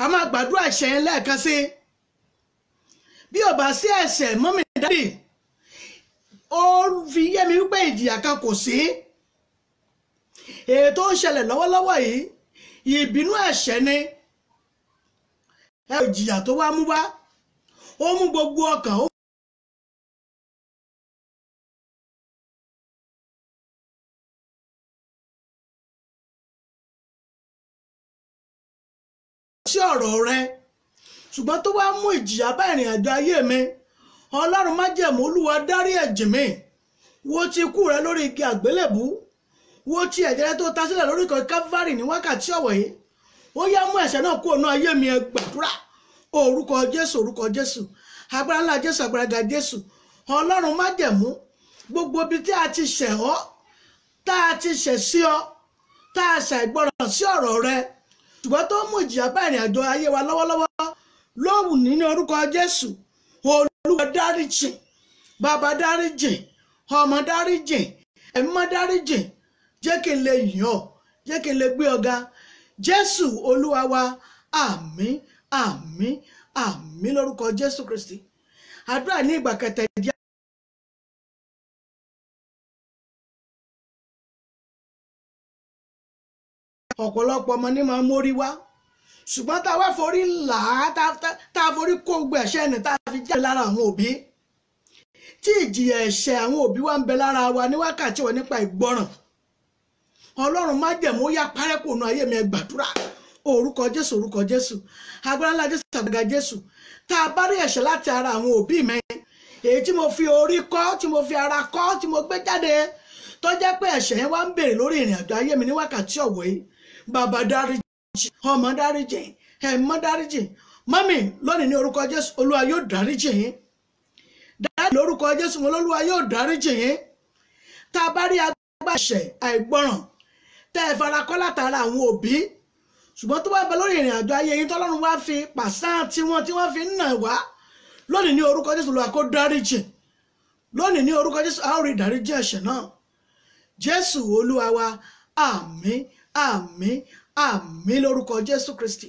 a máa gbàdúrà ẹ̀ṣẹ̀ yẹn lẹ́ẹ̀kan sí bí ò bá sí ẹ̀ṣẹ̀ mọ́mì dádì ó fi yé mi wípé ìjìyà kan kò sí èyí tó ń ṣẹlẹ̀ lọ́wọ́lọ́wọ́ yìí ìbínú ẹ̀ṣẹ̀ ni ìjìyà tó wá mú wá ó mú gbogbo ọkàn ó sí ọ̀rọ̀ rẹ ṣùgbọ́n tó wá mú ìjìyà bá ìrìn àjò ayé mi Ọlọ́run májẹ̀mú Olúwa dárí ẹ̀jẹ̀ mi wo ti ikú rẹ lórí igi àgbélébú wo ti ẹ̀jẹ̀ rẹ tó ta sílẹ̀ lórí ìkọ̀ Calvary ní wákàtí ọ̀wọ̀ yìí ó yá mú ẹ̀ṣẹ̀ náà kúrò ní ayé mi ẹ gbàdúrà orúkọ Jésù agbára ńlá Jésù agbára ga Jésù Ọlọ́run májẹ̀mú gbogbo ibi tí a ti ṣẹ̀ ọ́ tá a ti ṣẹ̀ sí ọ tá a ṣàìgbọràn sí ọ̀rọ̀ rẹ ṣùgbọ́n tó mú ìjìyà bá ìrìn àjò ayé wa lọ́wọ́lọ́wọ́ lóhùn ní orúkọ Jésù. Olúwa dáríjì, bàbá dáríjì, ọmọ dáríjì, ẹ̀mí mímọ́ dáríjì. Jẹ́ kí n lè yìn ọ́, jẹ́ kí n lè gbé ọ ga. Jésù Olúwa wa, àmín, àmín, àmín lórúkọ Jésù Kristi. Àdúrà ní ìgbà kẹta ìdí. Ọ̀pọ̀lọpọ̀ ọmọ ní máa mórí wá, ṣùgbọ́n tá a wá forí là á, tá a forí kó gbogbo ẹ̀ṣẹ̀ ní tá a fi jáde lára àwọn òbí, tí ìjìyà ẹ̀ṣẹ̀ àwọn òbí wa ń bẹ lára wa ní wákàtí wọn nípa ìgbọràn. Ọlọ́run májẹ̀mú yá parẹ́ kò nu ayé mi, ẹ gbàdúrà. Orúkọ Jésù, orúkọ Jésù, agbára ńlá Jésù, àgbàgà Jésù. Tá a bá rí ẹ̀ṣẹ̀ láti ara àwọn òbí mi, èyí tí mo fi orí kọ́, tí mo fi ara kọ́, tí mo gbé jáde, tó jẹ́ pé ẹ̀ṣẹ̀ yẹn wá ń bèrè lórí ìrìn àjò ayé mi ní wákàtí ọ̀wọ̀ yìí, bàbá dáríjì, ọmọ dáríjì, ẹ̀mọ́ dáríjì. Mọ́mì, lónìí ní orúkọ Jésù, Olúwa yóò dáríjì yín. Dáàdì, lórúkọ Jésù, mo lÓlúwa yóò dáríjì yín. Tá a bá rí agbára ẹ̀ṣẹ̀ àìgbọràn tẹ́ ẹ fara kọ́ látara àwọn òbí, ṣùgbọ́n tó bá bẹ lórí ìrìn àjò ayé yín tọ́lọ́run wá fi pàṣán tí wọ́n fi ń nà wá, lónìí ní orúkọ Jésù, Olúwa kó dáríjì. Lónìí ní orúkọ Jésù, a ó rí ìdáríjì ẹ̀ṣẹ̀ náà. Jésù Olúwa wa, àmín, àmín, àmín lórúkọ Jésù Kristi.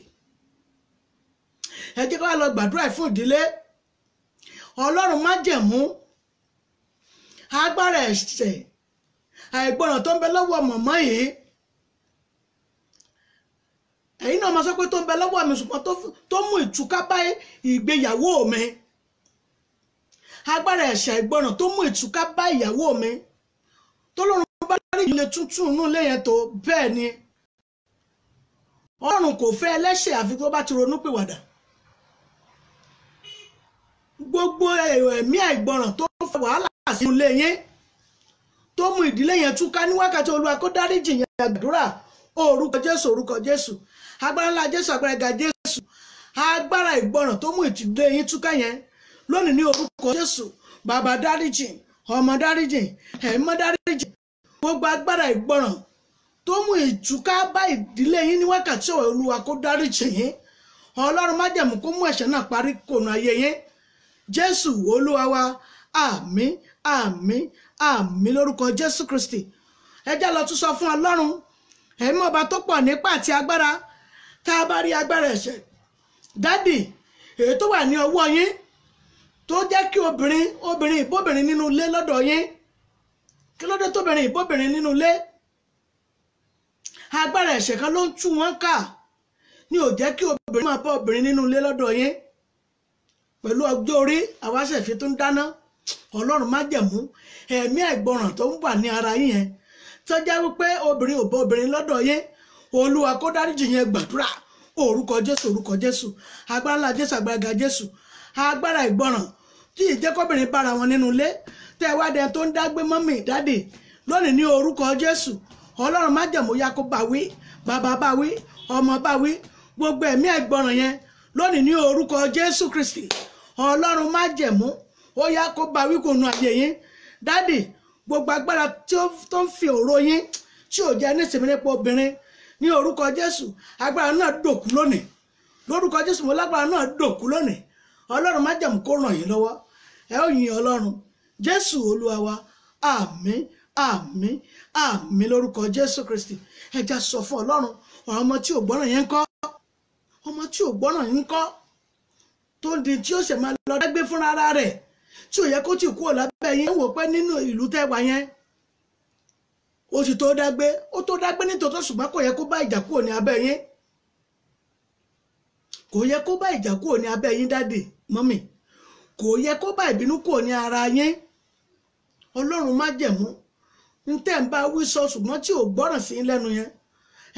Ẹ jẹ́ ká wá lọ gbàdúrà fún ìdílé. Ọlọ́run májẹ̀mú agbára ẹ̀ṣẹ̀ àìgbọràn tó ń bẹ lọ́wọ́ mọ̀mọ́ yìí, ẹ̀yin náà máa sọ pé tó ń bẹ lọ́wọ́ mi, ṣùgbọ́n tó mú ìtúká bá ìgbéyàwó mi. Agbára ẹ̀ṣẹ̀ àìgbọràn tó mú ìtúká bá ìyàwó mi, tó lọ́run bá rí ilé tuntun inú ilé yẹn tó bẹ́ẹ̀ ni. Ọlọ́run kò fẹ́ ẹlẹ́ṣẹ̀ àfi tó bá ti ronú pìwàdà. Gbogbo ẹ̀mí àìgbọràn tó fa wàhálà sínú ilé yẹn, tó mú ìdílé yẹn túká ní wákàtí, Olúwa kó dáríjì yẹn. Àdúrà orúkọ Jésù, orúkọ Jésù, agbára ńlá Jésù, agbára ga Jésù. Agbára ìgbọràn tó mú ìdílé yín túká yẹn, lónìí ní orúkọ Jésù, bàbá dáríjì, ọmọ dáríjì, ẹ̀mí mímọ́ dáríjì. Gbogbo agbára ìgbọràn tó mú ìtúká bá ìdílé yín ní wákàtí ọ̀wọ̀, Olúwa kó dáríjì yín. Ọlọ́run májẹ̀mú kó mú ẹ̀ṣẹ̀ náà parí kònú ayé yín. Jésù Olúwa wa, àmín, àmín, àmín lórúkọ Jésù Kristi. Ẹ já lọ tún sọ fún Ọlọ́run, ẹ̀mí ọba tó pọ̀ nípa àti agbára. Tá a bá rí agbára ẹ̀ṣẹ̀, dádì, èyí tó wà ní ọwọ́ yín tó jẹ́ kí obìnrin ìbóbìnrin nínú ilé lọ́dọ̀ yín, kí ló dé tóbìnrin ìbóbìnrin nínú ilé? Agbára ẹ̀ṣẹ̀ kan ló ń tú wọn ká, ní ò jẹ́ kí obìnrin máa bá obìnrin nínú ilé lọ́dọ̀ yín. Pẹ̀lú ọjọ́ orí àwáṣẹ̀ fi tún dáná. Ọlọ́run májẹ̀mú ẹ̀mí àìgbọràn tó ń wà ní ara yín yẹn, tó jẹ́ wípé obìnrin ò bá obìnrin lọ́dọ̀ yín, Olúwa kó dáríjì yẹn. Gbàdúrà orúkọ Jésù, orúkọ Jésù, agbára ńlá Jésù, agbára ga Jésù. Agbára ìgbọràn tí ìjẹ́kọ́bìnrin bára wọn nínú ilé, tẹ́ ẹ wá dẹ tó ń dágbé mọ́mì dádì, lónìí ní orúkọ Jésù, Ọlọ́run májẹ̀mú yá kó bá wí, bàbá bá wí, ọmọ bá wí. Gbogbo ẹ̀mí àìgbọràn yẹn, lónìí ní orúkọ Jésù Kristi, Ọlọ́run májẹ̀mú ó yá kó bá wí kò nu ayé yín. Dádì, gbogbo agbára tó ń fi òró yín tí ò jẹ́ nísìnyí nípa obìnrin, ní orúkọ Jésù, agbára náà dòkú lónìí. Lórúkọ Jésù, mo lágbára náà dòkú lónìí. Ọlọ́run májẹ̀mú kó ràn yín lọ́wọ́. Ẹ ó yin Ọlọ́run. Jésù Olúwa wa, àmín, àmín, àmín lórúkọ Jésù Kristi. Ẹ já sọ fún Ọlọ́run, ọmọ tí ò gbọ́ràn yẹn ń kọ́, ọmọ tí ò gbọ́ràn yẹn ń kọ́, tó ń di tí ó ṣe máa lọ dágbé fúnra ara rẹ̀, tí ò yẹ kó tì kúrò lábẹ́ yín. Wò pé nínú ìlú tẹ́wà yẹn ó ti tó dágbé, ó tó dágbé nítòótọ́, ṣùgbọ́n kò yẹ kó bá ìjà kúrò ní abẹ́ yín. Kò yẹ kó bá ìjà kúrò ní abẹ́ yín dádì, mọ́mì. Kò yẹ kó bá ìbínú kúrò ní ara yín. Ọlọ́run májẹ̀mú ń tẹ̀ ń bá wí sọ, ṣùgbọ́n tí ò gbọ́ràn sí lẹ́nu yẹn,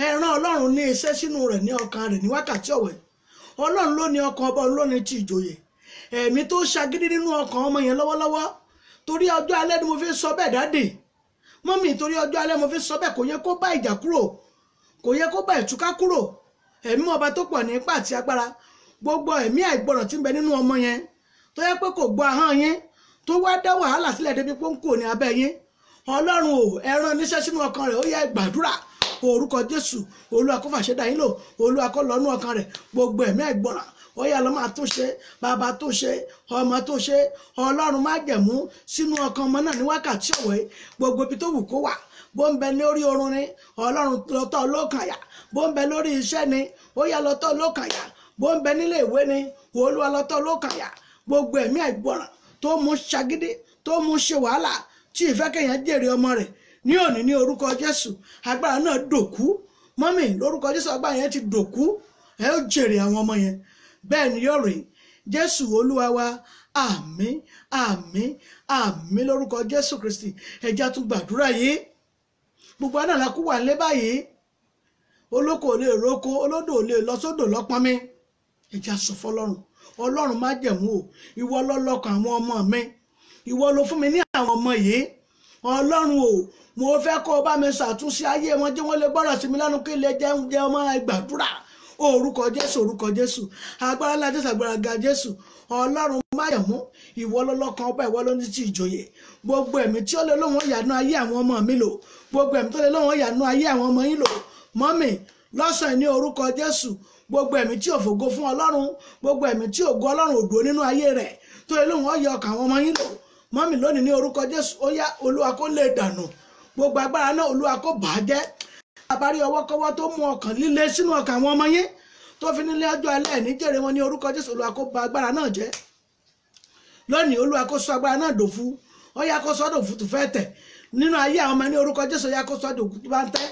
ẹ rán Ọlọ́run ní iṣẹ́ sínú rẹ̀ ní ọkàn rẹ̀ ní wákàtí ọ̀wẹ̀. Ọlọ́run ló ní ọkàn ọba, ló ní ti ìjòyè. Ẹ̀mí tó ṣagídí nínú ọkàn ọmọ yẹn lọ́wọ́lọ́wọ́, torí ọjọ́ alẹ́ ni mo fi sọ bẹ́ẹ̀ dádì, mọ́mì, torí ọjọ́ alẹ́ mo fi sọ bẹ́ẹ̀. Kò yẹ kó bá ìjà kúrò, kò yẹ kó bá ìtúká kúrò. Ẹ̀mí ọba tó pọ̀ ní ipá àti agbára, gbogbo ẹ̀mí àìgbọràn tí ń bẹ nínú ọmọ yẹn, tó yẹ pé kò gbọ́ ahọ́n yín, tó wá dá wàhálà sílẹ̀ débi pé ń kúrò ní abẹ́ yín. Ọlọ́run ò, ẹ rán níṣẹ́ sínú ọkàn rẹ̀. Ó yẹ gbàdúrà orúkọ Jésù, Olúwa kó fàṣẹ dá yín lò, Olúwa kó lọ́nú ọkàn rẹ̀. Gbogbo ẹ̀mí àìgbọràn, ó yá lọ máa tún ṣe, bàbá tó ṣe, ọmọ tó ṣe, ọlọ́run má jẹ̀mú sínú ọkàn ọmọ náà ní wákàtí ọ̀wẹ́ gbogbo ibi tó wù kó wà, bó ń bẹ lórí oorun ni ọlọ́run lọ́tọ̀ lókàyà, bó ń bẹ lórí iṣẹ́ ni ó yá lọ́tọ̀ lókàyà, bó ń bẹ nílé ìwé ni Olúwa lọ́tọ̀ lókàyà, gbogbo ẹ̀mí àìgbọràn tó mú ṣagídí tó mú ṣe wàhálà tí ìfẹ́ kéèyàn jèrè ọmọ rẹ̀ ní òní ní orúkọ Jésù agbára náà dòkú mọ́mì lórúkọ Jésù agbára yẹn ti dòkú ẹ ó jèrè àwọn ọmọ yẹn bẹ́ẹ̀ ni yóò rí Jésù Olúwa wa àmín àmín àmín lórúkọ Jésù Kristi ẹja tún gbàdúrà yìí gbogbo àná la kú wà lé báyìí olóko ò lè roko olódò ò lè lọ sódò lọ́pọ́nmi ẹja sọ fọ́lọ́run Ọlọ́run má jẹ̀mú o ìwọ lọ́lọ́kàn àwọn ọmọ mi ìwọ ló fún mi ní àwọn ọmọ yìí Ọlọ́run o mo fẹ́ kó o bá mi ṣàtúnṣe ayé wọn jẹ́ wọ́n lè gbọ́rọ̀ sí mi lẹ́nu kí lè jẹun jẹ ọmọ gbàdúrà orúkọ Jésù agbára ńlá Jésù agbára ga Jésù Ọlọ́run má jẹ̀mú ìwọ lọ́lọ́kàn ọba ìwọ ló ní ti ìjòyè gbogbo ẹ̀mí tí ó lè lóhùn ìyànú ayé àwọn ọmọ mi lò gbogbo ẹ̀mí tó lè lóhùn ìyànú ayé àwọn ọmọ yín lò mọ́mì lọ́sàn-án ní orúkọ Jésù gbogbo ẹ̀mí tí ò fògo fún Ọlọ́run gbogbo ẹ̀mí tí ògo Ọlọ́run ò dúró nínú ayé rẹ̀ tó lè lóhùn ọyọ ọkàn àwọn ọmọ yín lò mọ́mì lónìí ní orúkọ Jésù ó yá Olúwa kó lè dànù gbogbo agbára náà Olúwa kó bàjẹ́ àbárí ọwọ́kọ́wọ́ tó mú ọkàn líle sínú ọkàn àwọn ọmọ yín tó fi nílé ọjọ́ alẹ́ níjèrè wọn ní orúkọ Jésù Olúwa kó ba agbára náà jẹ́ lónìí Olúwa kó sọ agbára náà dòfu ó yá kó sọ dòfu tó fẹ́ tẹ̀ nínú ayé àwọn ọmọ ní orúkọ Jésù ó yá kó sọ dòfu tó bá ń tẹ́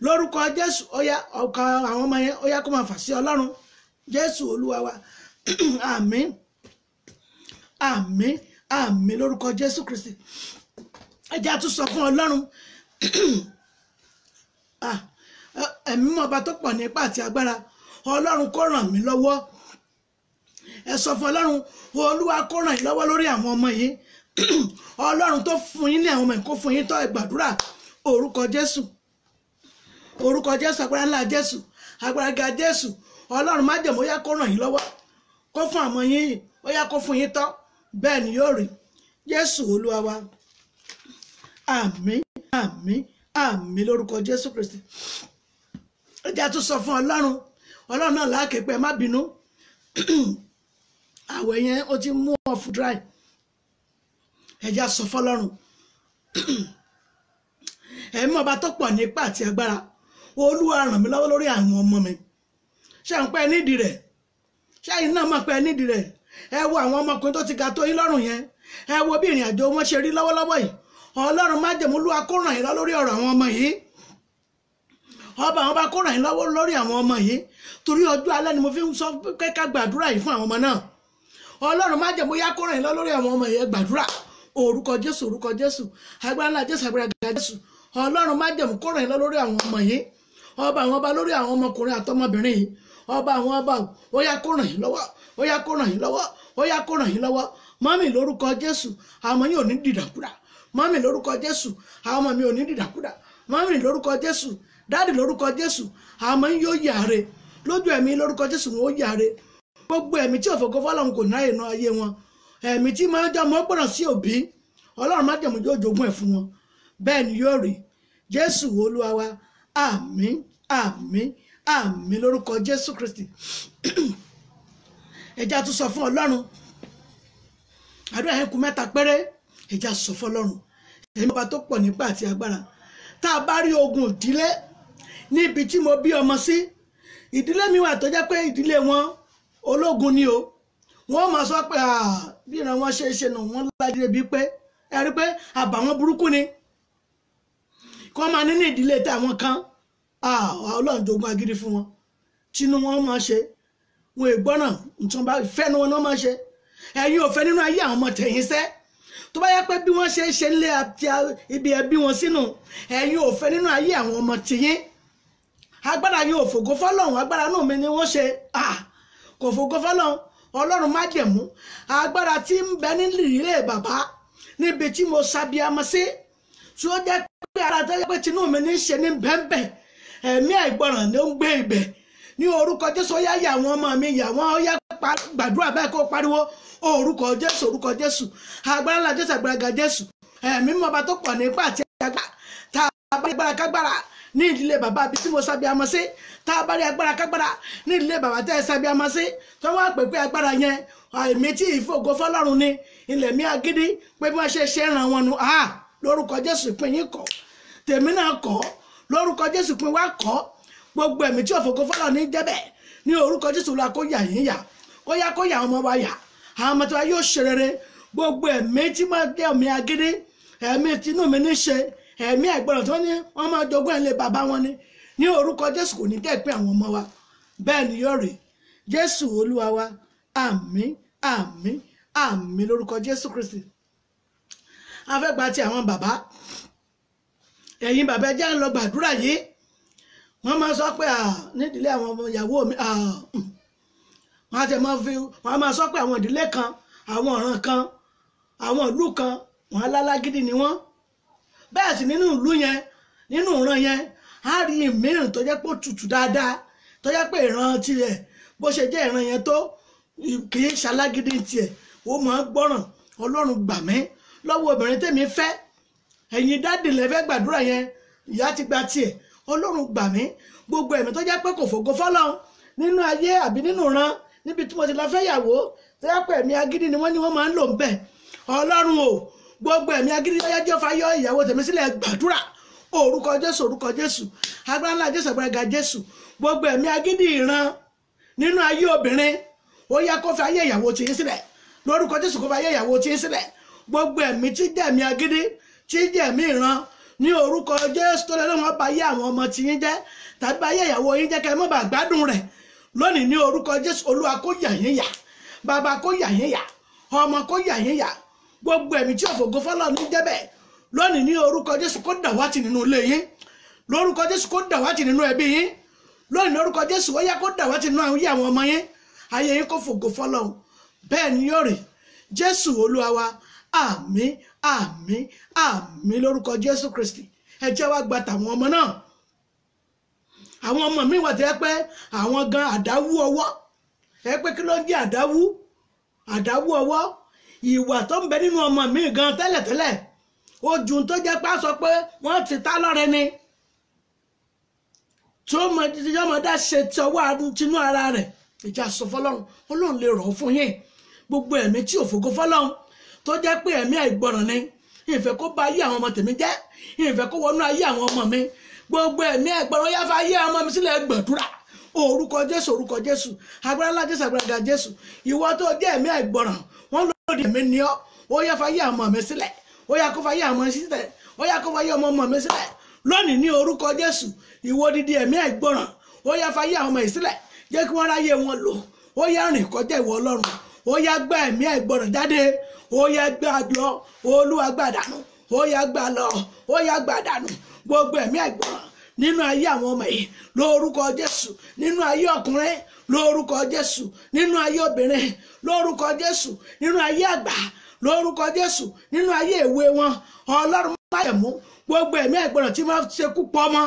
lórúkọ Jésù ó yá ọkàn àwọn ọmọ yẹn ó yá kó máa fà sí Ọlọ́run Jésù Olúwa wa àmín àmín àmín lórúkọ Jésù Kristi ẹ jẹ́ á tún sọ fún Ọlọ́run ẹ̀mí ọba tó pọ̀ ní ipá àti agbára Ọlọ́run kó ràn mí lọ́wọ́ ẹ sọ fún Ọlọ́run Olúwa kó ràn yín lọ́wọ́ lórí àwọn ọmọ yìí Ọlọ́run tó fún yín ní àwọn ọmọ yìí kó fún yín tọ́ ìgbàdúrà orúkọ Jésù agbára ńlá Jésù agbára ga Jésù Ọlọ́run má jẹ̀mú ó yá kó ràn yín lọ́wọ́ kó fún àwọn yín ó yá kó fún yín tọ́ bẹ́ẹ̀ ni yóò rí Jésù Olúwa wa àmín àmín àmín lórúkọ Jésù Kristi ẹ jẹ́ á tún sọ fún Ọlọ́run náà láàkè pé má bínú àwẹ̀ yẹn ó ti mú ọ fún dry ẹ jẹ́ á sọ fún Ọlọ́run ẹ̀mí ọba tó pọ̀ ní ipá àti agbára Olúwa ràn mí lọ́wọ́ lórí àwọn ọmọ mi ṣé à ń pẹ́ nídìí rẹ̀ ṣé àyìn náà máa pẹ́ nídìí rẹ̀ ẹ wo àwọn ọmọkùnrin tó ti ga tó yín lọ́rùn yẹn ẹ wo bí ìrìn àjò wọn ṣe rí lọ́wọ́lọ́wọ́ yìí Ọlọ́run má jẹ̀mú Olúwa kó ràn yín lọ lórí ọ̀rọ̀ àwọn ọmọ yìí ọba àwọn bá kó ràn yín lọ́wọ́ lórí àwọn ọmọ yìí torí ọjọ́ alẹ́ ni mo fi ń sọ pé ká gbàdúrà yìí fún àwọn ọmọ náà Ọlọ́run má jẹ̀mú yá kó ràn yín lọ lórí àwọn ọmọ yìí gbàdúrà orúkọ Jésù agbára ńlá Jésù agbára ga Jésù Ọlọ́run má jẹ̀mú kó ràn yín lọ lórí àwọn ọmọ yìí ọba àwọn ọba lórí àwọn ọmọkùnrin àtọmọbìnrin yìí ọba àwọn ọba ó yá kó ràn yín lọ́wọ́ ó yá kó ràn yín lọ́wọ́ ó yá kó ràn yín lọ́wọ́ mọ́mì lórúkọ Jésù àwọn ọmọ yìí ò ní dìdàkudà mọ́mì lórúkọ Jésù àwọn ọmọ mi ò ní dìdàkudà mọ́mì lórúkọ Jésù dáàdì lórúkọ Jésù àwọn ọmọ yìí yóò yàre lójú ẹ̀mí lórúkọ Jésù wọn ó yàre gbogbo ẹ̀mí tí òfògo fọlọ́run kò náà yẹn ayé wọn ẹ̀mí tí máa ń jọ mọ́ gbọ́dọ̀ sí òbí Ọlọ́run má jẹ̀mú yóò jogún ẹ̀ fún wọn bẹ́ẹ̀ ni yóò rí Jésù Olúwa wa àmín àmín àmín lórúkọ Jésù Kristi ẹ jẹ́ á tún sọ fún Ọlọ́run àdúrà yẹn kù mẹ́ta péré ẹ jẹ́ á sọ fún Ọlọ́run ẹ̀mí ọba tó pọ̀ nípa àti agbára tá a bá rí ogun ìdílé níbi tí mo bí ọmọ sí ìdílé mi wà tó jẹ́ pé ìdílé wọn ológun ni o wọ́n máa sọ pé bí ìran wọn ṣe ṣe nù wọ́n lájú bíi pé ẹ rí pé àbàwọ́n burúkú ni kí wọ́n máa ní ní ìdílé táwọn kan Ọlọ́run jogún agídí fún wọn tinú wọn máa ṣe wọn ìgbọ́nà nǹkan bá ìfẹ́ ni wọn náà máa ṣe ẹ̀yin ò fẹ́ nínú ayé àwọn ọmọ tẹ̀yìn sẹ́ tó bá yẹ pé bí wọ́n ṣe ń ṣe nílé àti ibi ẹbí wọn sínú ẹ̀yin ò fẹ́ nínú ayé àwọn ọmọ tìyín agbára yín ò fògo fọ́lọ́run agbára náà mi ni wọ́n ṣe kò fògo fọ́lọ́run Ọlọ́run má jẹ̀mú agbára tí ń bẹ nílé bàbá níbi tí mo ṣàbíamọ sí tí ó jẹ́ pé ara tó yẹ pé tinú mi ní ṣe ní bẹ́ẹ̀bẹ́ ẹ̀mí àìgbọràn ló ń gbé ibẹ̀ ní orúkọ Jésù ó yá yà àwọn ọmọ mi yà wọ́n ó yá gbàdúrà bẹ́ẹ̀ kó pariwo orúkọ Jésù agbára ńlá Jésù agbára ga Jésù ẹ̀mí mọba tó pọ̀ nípa àti àgbà tá agbára kágbára ní ìdílé bàbá àbí tí mo sábẹ́ amọ̀ sí tá a bá rí agbára kágbára ní ìdílé bàbá tẹ́ ẹ sábẹ́ amọ̀ sí tó wá pè pé agbára yẹn àìmí tí ìfògo fọlọ́run ni ilẹ̀ mi agídí pé bí wọ́n ṣe ràn wọn nu lórúkọ Jésù ìpín yín kọ́ tèmi náà kọ́ lórúkọ Jésù ìpín wa kọ́ gbogbo ẹ̀mí tí òfògo fọlọ́run ní jẹ́bẹ̀ ní orúkọ Jésù la kó yà yín yà kó yà ọmọ wa yà àwọn ọmọ tí wa yóò ṣe rere gbogbo ẹ̀mí tí máa jẹ́ ẹ̀mí agídí ẹ̀mí tinú mi ní ṣe ẹ̀mí ẹ̀gbọ́n tó ní wọ́n máa jogún ẹ̀ lé bàbá wọn ní orúkọ Jésù kò ní tẹ́ pé àwọn ọmọ wa bẹ́ẹ̀ ni yóò rí Jésù Olúwa wa àmín àmín àmín lórúkọ Jésù Kristi. A fẹ́ gba ti àwọn bàbá ẹ̀yin bàbá ẹjẹ́ ń lọ gbàdúrà yìí wọ́n máa sọ pé nídìílé àwọn ọmọ ìyàwó mi wọ́n máa sọ pé àwọn ìdílé kan àwọn ọ̀ràn kan àwọn ìlú kan wọ́n alálágídí ni wọ́n bẹ́ẹ̀ sì nínú ìlú yẹn nínú ìran yẹn á rí ìmíràn tó jẹ́ pé ó tutù dáadáa tó jẹ́ pé ìran tirẹ̀ bó ṣe jẹ́ ìran yẹn tó kì í ṣalágídí tiẹ̀ ó máa gbọ́ràn Ọlọ́run gbà mí lọ́wọ́ obìnrin tèmi fẹ́ ẹ̀yin dáàdì lẹ́fẹ́ gbàdúrà yẹn ìyá ti gba tiẹ̀ Ọlọ́run gbà mí gbogbo ẹ̀mí tó jẹ́ pé kò fògo fọ́lọ́run nínú ayé àbí nínú ìran níbi tí mo ti lọ fẹ́ yàwó tó jẹ́ pé ẹ̀mí agídí ni wọ́n máa ń lò ń bẹ̀ Ọlọ́run o gbogbo ẹ̀mí agídí yọjọ́ fayọ ìyàwó tèmi sílẹ̀ gbàdúrà orúkọ Jésù agbára ńlá Jésù agbára ga Jésù gbogbo ẹ̀mí agídí ìran nínú ayé obìnrin ó yá kó fi ayé ìyàwó tì í sílẹ̀ lórúkọ Jésù kó fi ayé ìyàwó tì í sílẹ̀ gbogbo ẹ̀mí tí jẹ́ ẹ̀mí agídí tí jẹ́ ẹ̀mí ìran ní orúkọ Jésù tó lẹ́nu wọn bá ayé àwọn ọmọ tí yín jẹ́ tàbí bá ayé ìyàwó yín jẹ́ kẹ́ ẹ má bàa gbádùn rẹ̀ lónìí ní orúkọ Jésù Olúwa kó yà yín yà bàbá kó yà yín yà ọmọ kó yà yín yà gbogbo ẹ̀mí tí òfògo fọlọ́ ní jẹ́bẹ̀ lónìí ní orúkọ Jésù kó dàwátì nínú ilé yín lórúkọ Jésù kó dàwátì nínú ẹbí yín lónìí lórúkọ Jésù ó yá kó dàwátì nínú ayé àwọn ọmọ yín ayé yín kó fògo fọlọ́ bẹ́ẹ̀ ni yóò rí Jésù Olúwa wa àmín àmín àmín lórúkọ Jésù Kristi ẹ jẹ́ wá gba tàwọn ọmọ náà àwọn ọmọ mi wà tẹ́ pé àwọn gan àdáwú ọwọ́ ẹ pé kí ló ń jẹ́ àdáwú ọwọ́ ìwà tó ń bẹ nínú ọmọ mi gan tẹ́lẹ̀tẹ́lẹ̀ ojú tó jẹ́ pé a sọ pé wọ́n ti ta lọ́rẹ ni tí ọmọdé ṣe ti ọwọ́ tinú ara rẹ̀ ìjà sọ fọlọ́run Ọlọ́run lè rọ̀ fún yín gbogbo ẹ̀mí tí òfògo fọlọ́run tó jẹ́ pé ẹ̀mí àìgbọràn ni ìfẹ́ kó bá ayé àwọn ọmọ tèmi jẹ́ ìfẹ́ kó wọnú ayé àwọn ọmọ mi gbogbo ẹ̀mí àìgbọràn yá fa ayé àwọn ọmọ mi sílẹ̀ gbàdúrà orúkọ Jésù agbára ńlá Jésù agbára ga Jésù ìwọ tó jẹ́ ẹ̀mí àìgbọràn wọ́n lòdì ẹ̀mí ni ọ́ ó yá fa ayé àwọn ọmọ mi sílẹ̀ ó yá kó fa ayé àwọn ọmọ mi sílẹ̀ ó yá kó fa ayé ọmọ mi sílẹ̀ lónìí ní orúkọ Jésù ìwọ dídí ẹ̀mí àìgbọràn ó yá fa ayé àwọn ọmọ yìí sílẹ̀ jẹ́ kí wọ́n ráyè wọn lò ó yá rìn kọjá ìwọ Ọlọ́run ó yá gbá ẹ̀mí àìgbọràn jáde ó yá gbá lọ Olúwa gbá dànù ó yá gbá lọ ó yá gbá dànù gbogbo ẹ̀mí àìgbọràn nínú ayé àwọn ọmọ yìí lórúkọ Jésù nínú ayé ọkùnrin lórúkọ Jésù nínú ayé obìnrin lórúkọ Jésù nínú ayé àgbà lórúkọ Jésù nínú ayé èwe wọn Ọlọ́run máyẹ̀mú gbogbo ẹ̀mí àìgbọràn tí wọ́n ṣekú pọ̀ ọmọ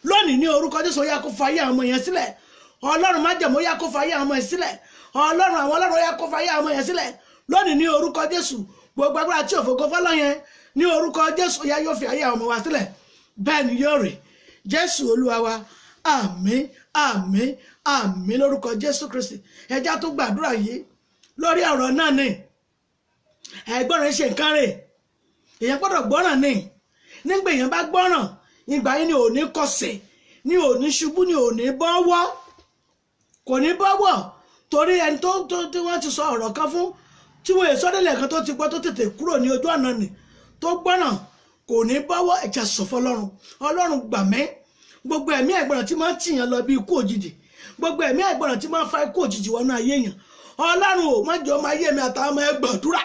lónìí ní orúkọ Jésù ó yá kó fa ayé àwọn ọmọ yẹn sílẹ̀ Ọlọ́run májẹ̀mú ó yá kó fa ayé àwọn ọmọ yẹn sílẹ̀ Ọlọ́run ó yá kó fa ayé àwọn ọmọ yẹn sílẹ̀ lónìí ní orúkọ Jésù gbogbo agbára tí òfògo fọlọ́ yẹn ní orúkọ Jésù ó yá yóò fi ayé àwọn ọmọ wa sílẹ̀ bẹ́ẹ̀ ni yóò rí Jésù Olúwa wa àmín àmín àmín lórúkọ Jésù Kristi ẹjá tó gbàdúrà yìí lórí ọ̀rọ̀ náà ni ẹ̀gbọ́n ṣe nǹkan rẹ̀ èèyàn gbọ́dọ̀ gbọ́ràn ni nígbà èèyàn bá gbọ́ràn ìgbà yìí ni ò ní kọsẹ̀ ni ò ní ṣubú ni ò ní bọ́wọ́ kò ní bọ́wọ́ torí ẹni tó wọ́n ti sọ ọ̀rọ̀ kan fún tí wọ́n èso délẹ̀ kan tó ti gbọ́ tó tètè kúrò ní ojú ọ̀nà ni tó gbọ́ràn kò ní bọ́wọ́ ẹ̀jẹ̀ sọ fọlọ́run Ọlọ́run gbà mí gbogbo ẹ̀mí àìgbọràn tí máa ń tìyàn lọ bí ikú òjijì gbogbo ẹ̀mí àìgbọràn tí máa ń fa ikú òjijì wọnú ayé yẹn Ọlọ́run ò má jẹ́ ọmọ ayé mi àtàwọn ọmọ ẹgbàdúrà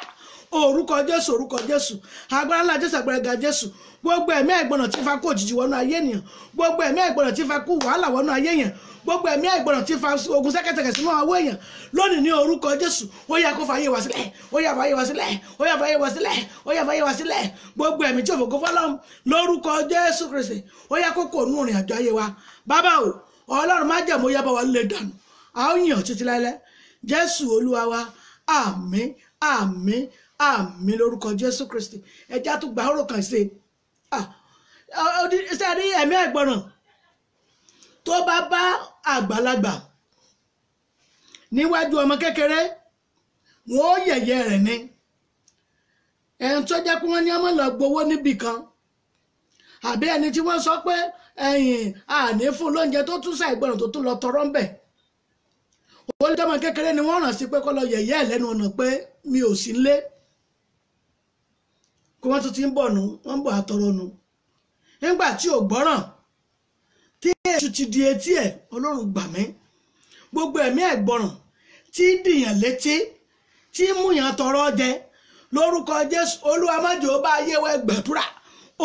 orúkọ Jésù agbára ńlá Jésù agbára ga Jésù gbogbo ẹ̀mí àìgbọràn tí fa ikú òjijì wọnú ayé yẹn gbogbo ẹ̀mí àìgbọràn tí fa ikú wàhálà wọnú ayé yẹn gbogbo ẹ̀mí àìgbọràn tí fa ogun sẹ́kẹ̀tẹ̀kẹ̀ sínú àwọ̀ èèyàn lónìí ní orúkọ Jésù ó yá kó fa ayé wa sílẹ̀ ó yá fa ayé wa sílẹ̀ ó yá fa ayé wa sílẹ̀ ó yá fa ayé wa sílẹ̀ gbogbo ẹ̀mí tí òfògo fọlọ́run lórúkọ Jésù Kristi ó yá kó kó nú ìrìn àjò ayé wa bàbá o Ọlọ́run má jẹ̀mú yá bá wa lè dànù a ó yàn títí láíláí Jésù Olúwa wa àmín àmín àmín lórúkọ Jésù Kristi ẹjá tó gbà ọ̀rọ̀ kan ṣe sẹ́rí ẹ̀mí àìgbọràn tó bá bá àgbàlagbà níwájú ọmọ kékeré wọn ó yẹ̀yẹ́ rẹ̀ ni ẹni tó jẹ́ pé wọ́n ní ọmọ lọ gbowó níbì kan àbí ẹni tí wọ́n sọ pé àní fún lóúnjẹ tó tún ṣàìgbọràn tó tún lọ tọrọ ń bẹ̀ ó lé ọmọ kékeré ni wọ́n rán sí pé kó lọ yẹ̀yẹ́ ẹ̀ lẹ́nu ọ̀nà pé mi ò sí nílé kí wọ́n tún ti ń bọ̀ nù wọ́n ń bọ̀ àtọrọ nù nígbà tí ò gbọ́ràn tí èṣù ti di etí ẹ̀ Ọlọ́run gbà mí gbogbo ẹ̀mí àìgbọràn tí dìyàn létí tí múyàn tọrọ jẹ lórúkọ Jésù Olúwa má jẹ́ ó bá ayé wa gbàdúrà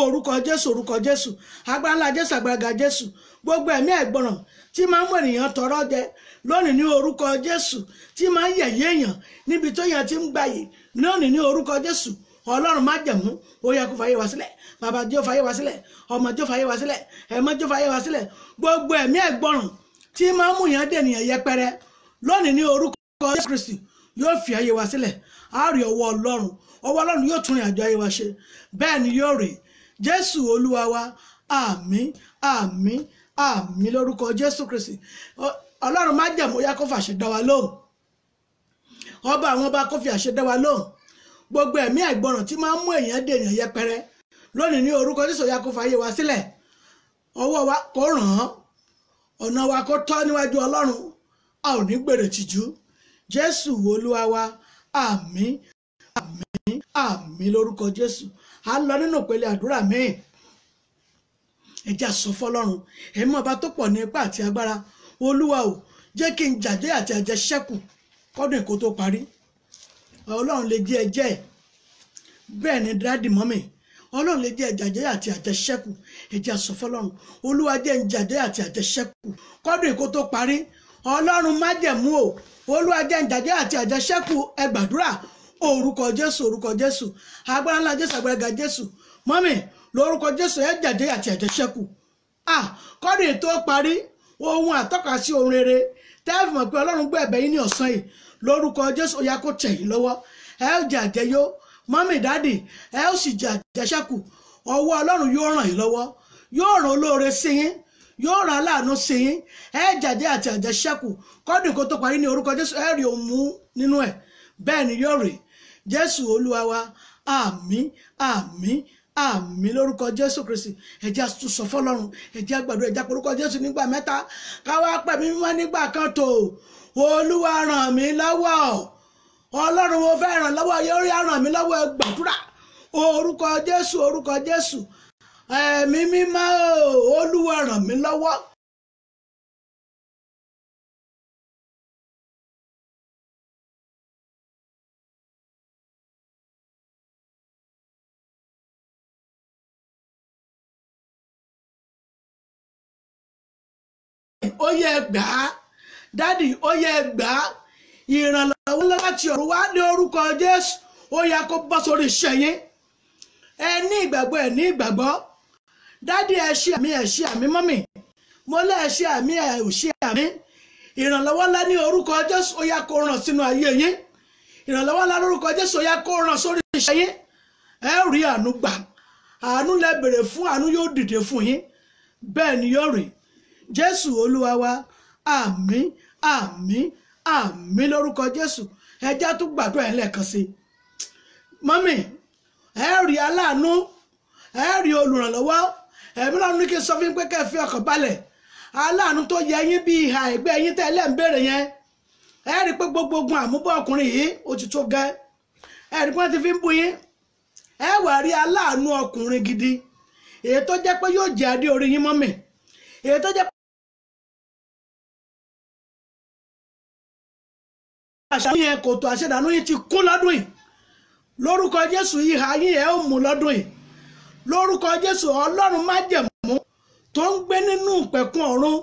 orúkọ Jésù agbára ńlá Jésù àgbàlagbà Jésù gbogbo ẹ̀mí àìgbọràn tí máa ń mú ènìyàn tọrọ jẹ lónìí ní orúkọ Jésù tí máa ń yẹ̀yẹ́ èèyàn níbi tó yẹn ti ń gbàyè lónìí ní orúkọ Jésù Ọlọ́run má jẹ̀mú ó yẹ kó fàyè wá sílẹ̀ bàbá jẹ́ ó fàyè wá sílẹ̀ ọmọ jẹ́ ó fàyè wá sílẹ̀ ẹ̀mọ́ jẹ́ ó fàyè wá sílẹ̀ gbogbo ẹ̀mí àìgbọràn tí máa ń mú yẹn dènìyàn yẹpẹrẹ lónìí ní orúkọ Jésù Kristi yóò fi ayé wa sílẹ̀ á rí ọwọ́ Ọlọ́run yóò tún rìn àjò ayé wa ṣe bẹ́ẹ̀ ni yóò rí Jésù Olúwa wa àmín àmín àmín lórúkọ Jésù Kristi Ọlọ́run má jẹ̀mú ó yá kó fàṣẹ dá wa lóhùn ọba àwọn ọba kó fi àṣẹ dá wa lóhùn gbogbo ẹ̀mí àìgbọràn tí máa ń mú èèyàn dèèyàn yẹpẹrẹ lónìí ní orúkọ Jésù yá kó fàyè wa sílẹ̀ ọwọ́ wa kó ràn án ọ̀nà wa kó tọ́ níwájú Ọlọ́run a ò ní gbèrè tìjú Jésù Olúwa wa àmín àmín àmín lórúkọ Jésù à ń lọ nínú ìpele àdúrà míì ẹ jẹ́ á sọ fọ́lọ́run ẹ̀mí ọba tó pọ̀ ní ipá àti agbára Olúwa o jẹ́ kí n jàjẹ́ àti àjẹṣẹ́kù kọ́dún èkó tó parí Ọlọ́run lè jẹ́ ẹjẹ́ bẹ́ẹ̀ ni dáàdì mọ́mì Ọlọ́run lè jẹ́ ẹjàjẹ́ àti àjẹṣẹ́kù ẹ jẹ́ á sọ fọ́lọ́run Olúwa jẹ́ ń jàjẹ́ àti àjẹṣẹ́kù kọ́dún èkó tó parí Ọlọ́run májẹ̀mú o Olúwa jẹ́ ń jàjẹ́ àti àjẹṣẹ́kù ẹ gbàdúrà orúkọ Jésù agbára ńlá Jésù àgbàlagbà Jésù mọ́mì lórúkọ Jésù ẹ jàjẹ́ àti àjẹṣẹ́kù kọ́dún ètò parí ohun àtọ́ka sí ohun rere tẹ́ẹ̀fì mọ̀ pé Ọlọ́run gbọ́ ẹ̀bẹ̀ yín ní ọ̀sán yìí lórúkọ Jésù ó yá kó tẹ̀ yín lọ́wọ́ ẹ ó jẹ àjẹyó mọ́mì dáàdì ẹ ó sì jẹ àjẹṣẹ́kù ọwọ́ Ọlọ́run yóò ràn yín lọ́wọ́ yóò ràn olóore sí yín yóò ràn aláàánú sí yín ẹ jàjẹ́ àti àjẹṣẹ́kù kọ́dún kó tó parí ní orúkọ Jésù ẹ rí ohun mú nínú ẹ̀ bẹ́ẹ̀ ni yóò rí Jésù Olúwa wa àmín àmín àmín lórúkọ Jésù Kristi ẹ jẹ́ á tún sọ fọ́lọ́run ẹ jẹ́ á gbàdúrà ẹ jẹ́ á pe orúkọ Jésù nígbà mẹ́ta káwá pè mí mímọ́ nígbà kan tó Olúwa ràn mí lọ́wọ́ Ọlọ́run mo fẹ́ ràn lọ́wọ́ yóò rí ràn mí lọ́wọ́ ẹ gbàdúrà orúkọ Jésù ẹ̀mí mímọ́ Olúwa ràn mí lọ́wọ́. Ó yẹ gbà á dádì ó yẹ gbà á ìrànlọ́wọ́ láti ọ̀run wá ní orúkọ Jésù ó yẹ kó bọ́ sórí iṣẹ́ yín ẹ ní ìgbàgbọ́ ẹ ní ìgbàgbọ́ dádì ẹ ṣe àmì mọ́mì mo lẹ́ ẹ ṣe àmì ẹ ò ṣe àmì ìrànlọ́wọ́ lá ní orúkọ Jésù ó yẹ kó ràn sínú ayé yín ìrànlọ́wọ́ lá lórúkọ Jésù ó yẹ kó ràn sórí iṣẹ́ yín ẹ rí àánú gbà àánú lẹ bèrè fún àánú yóò dìde fún yín bẹ́ẹ̀ ni yóò rí Jésù Olúwa wa àmín àmín àmín lórúkọ Jésù ẹ jẹ́ tún gbàdúrà ẹ̀ lẹ́ẹ̀kan sí mọ́mì ẹ rí aláàánú ẹ rí olùrànlọ́wọ́ ẹ̀mí náà ní kí n sọ fún yín pé kẹ́ ẹ fi ọkàn balẹ̀ aláàánú tó yẹ yín bí ìhà ẹ̀gbẹ́ yín tẹ́lẹ̀ ń béèrè yẹn ẹ rí pé gbogbo ogun àmúbọ̀ ọkùnrin yìí ó ti tó gẹ́ ẹ rí pé wọ́n ti fi ń bú yín ẹ wà rí aláàánú ọkùnrin gidi èyí tó jẹ́ pé yóò jẹ́ adé orí yín mọ́mì èyí tó jẹ́ àṣà yẹn kòtò àṣẹdànù yìí ti kún lọ́dún yìí lórúkọ Jésù ìhà yín ẹ̀ ó mú lọ́dún yìí lórúkọ Jésù Ọlọ́run májẹ̀mú tó ń gbé nínú ìpẹ̀kun ọ̀run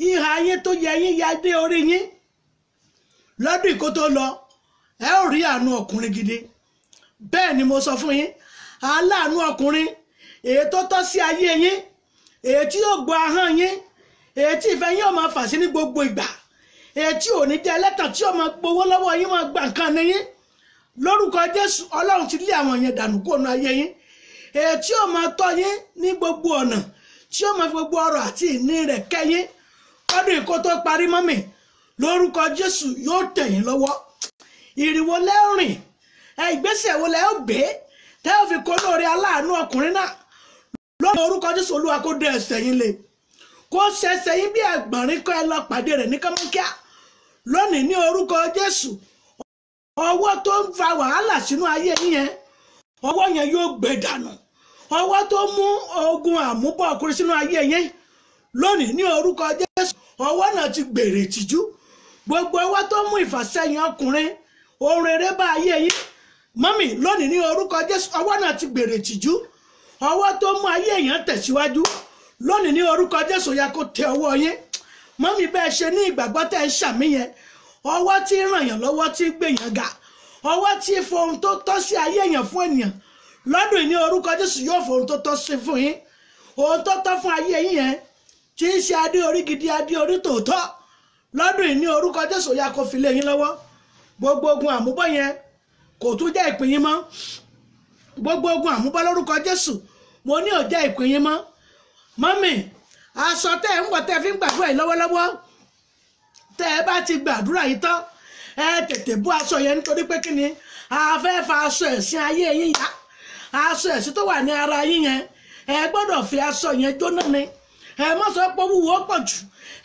ìhà yín tó yẹ yín ya dé orí yín lọ́dún ìkó tó lọ ẹ ó rí àánú ọkùnrin gidi bẹ́ẹ̀ ni mo sọ fún yín aláàánú ọkùnrin èyí tó tọ́ sí ayé yín èyí tí yóò gbọ́ ahọ́n yín èyí tí ìfẹ́ yín ó máa fà sí ní gbogbo ìgbà èyí tí ò ní jẹ́ ẹlẹ́tàn tí ó máa gbowó lọ́wọ́ yín máa gbà nǹkan ní yín lórúkọ Jésù Ọlọ́run ti lé àwọn yẹn dànù kó nu ayé yín èyí tí ó máa tọ́ yín ní gbogbo ọ̀nà tí ó máa fi gbogbo ọrọ̀ àti ìní rẹ̀ kẹ́yìn ọdún ìkó tó parí mọ́mì lórúkọ Jésù yóò tẹ̀ yín lọ́wọ́. ìrìwò lẹ́rìn ìgbésẹ̀ wo lẹ́ ó gbé tẹ́ ò fi kó lórí aláàánú ọkùnrin náà lọ́nà orúkọ Jésù Olúwa kó dé ẹsẹ̀ yín lé kó ṣẹṣẹ yín bí àgbọ̀nrín kọ́ ẹ lọ pàdé rẹ̀ ní kọ́mọ́kíá lónìí ní orúkọ Jésù. ọwọ́ tó ń fa wàhálà sínú ayé yín yẹn ọwọ́ yẹn yóò gbé dànù. ọwọ́ tó mú ogun àmúbọ̀ ọkùnrin sínú ayé yín lónìí ní orúkọ Jésù ọwọ́ náà ti gbèrè ìtìjú. gbogbo ọwọ́ tó mú ìfàsẹ́yìn ọkùnrin ohun rere bá ayé yín mọ́mì lónìí ní orúkọ Jésù ọwọ́ náà ti gbèrè ìtìjú. ọwọ́ tó mú ayé èèyàn tẹ̀síwájú lónìí ní orúkọ Jésù ya kó tẹ ọwọ́ yín mọ́mì bẹ́ẹ̀ ṣe ní ìgbàgbọ́ tẹ́ ń ṣàmì yẹn ọwọ́ tí ń ràn yàn lọ́wọ́ tí ń gbé yàn ga ọwọ́ tí fohun tó tọ́ sí ayé èèyàn fún ènìyàn lọ́dún ní orúkọ Jésù yóò fohun tó tọ́ sí fún yín ohun tó tọ́ fún ayé yín yẹn tí ń ṣe adé orí gidi adé orí tòótọ́ lọ́dún ní orúkọ Jésù ya kó fi lé yín lọ́wọ́. gbogbo ogun àmúbọ̀ yẹn kò tún jẹ́ ìpín yín mọ́. gbogbo ogun àmúbọ̀ lórúkọ Jésù mo ní ò jẹ́ ìpín yín mọ́. mọ́mì aṣọ tẹ́ ẹ̀ ń wọ̀ tẹ́ ẹ fi ń gbàdúrà yìí lọ́wọ́lọ́wọ́ tẹ́ ẹ bá ti gbàdúrà yìí tán ẹ tètè bú aṣọ yẹn nítorí pé kí ni a fẹ́ fa aṣọ ẹ̀sìn ayé yín yá aṣọ ẹ̀sìn tó wà ní ara yín yẹn ẹ gbọ́dọ̀ fi aṣọ yẹn jóná ni. ẹ má sọ pé wúwo pọ̀ jù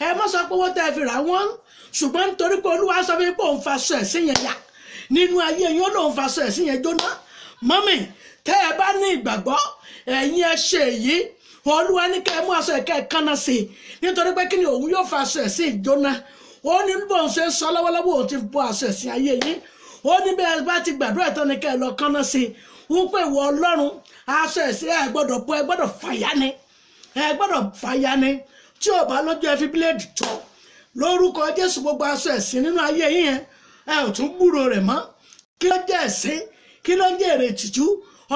ẹ má sọ pé owó tẹ́ ẹ fi rà wọ́n ṣùgbọ́n nítorí pé Olúwa sọ fún yín pé òun fa aṣọ ẹ̀sìn yẹn yá nínú ayé yín ó lóun fa aṣọ ẹ̀sìn yẹn jóná. mọ́mì tẹ́ ẹ bá ní ìgbàgbọ́ ẹ̀yin ẹ ṣe èyí Olúwa ní kẹ́ ẹ mú aṣọ ẹ̀kẹ́ ẹ̀kánná sí i nítorí pé kí ni òun yóò fa aṣọ ẹ̀sìn ìjóná. ó ní bóun ṣe ń sọ lọ́wọ́lọ́wọ́ òun ti bọ́ aṣọ ẹ̀sìn ayé yín ó ní bẹ́ẹ̀ bá ti gbàdúrà tán ni kẹ́ ẹ lọ kánná sí i wọ́n pè wọ Ọlọ́run aṣọ ẹ̀sìn ẹ gbọ́dọ̀ bọ́ ẹ gbọ́dọ̀ fàyà ni ẹ gbọ́dọ̀ fàyà ni tí ò bá lọ́jọ́ ẹ fi bíléèdì tọ́ lórúkọ Jésù gbogbo aṣọ ẹ̀sìn nínú ayé yín yẹn ẹ ò tún gbúrò rẹ̀ mọ́. kí ló jẹ́ ẹ̀sìn kí ló ń jẹ́ èrè ìtìjú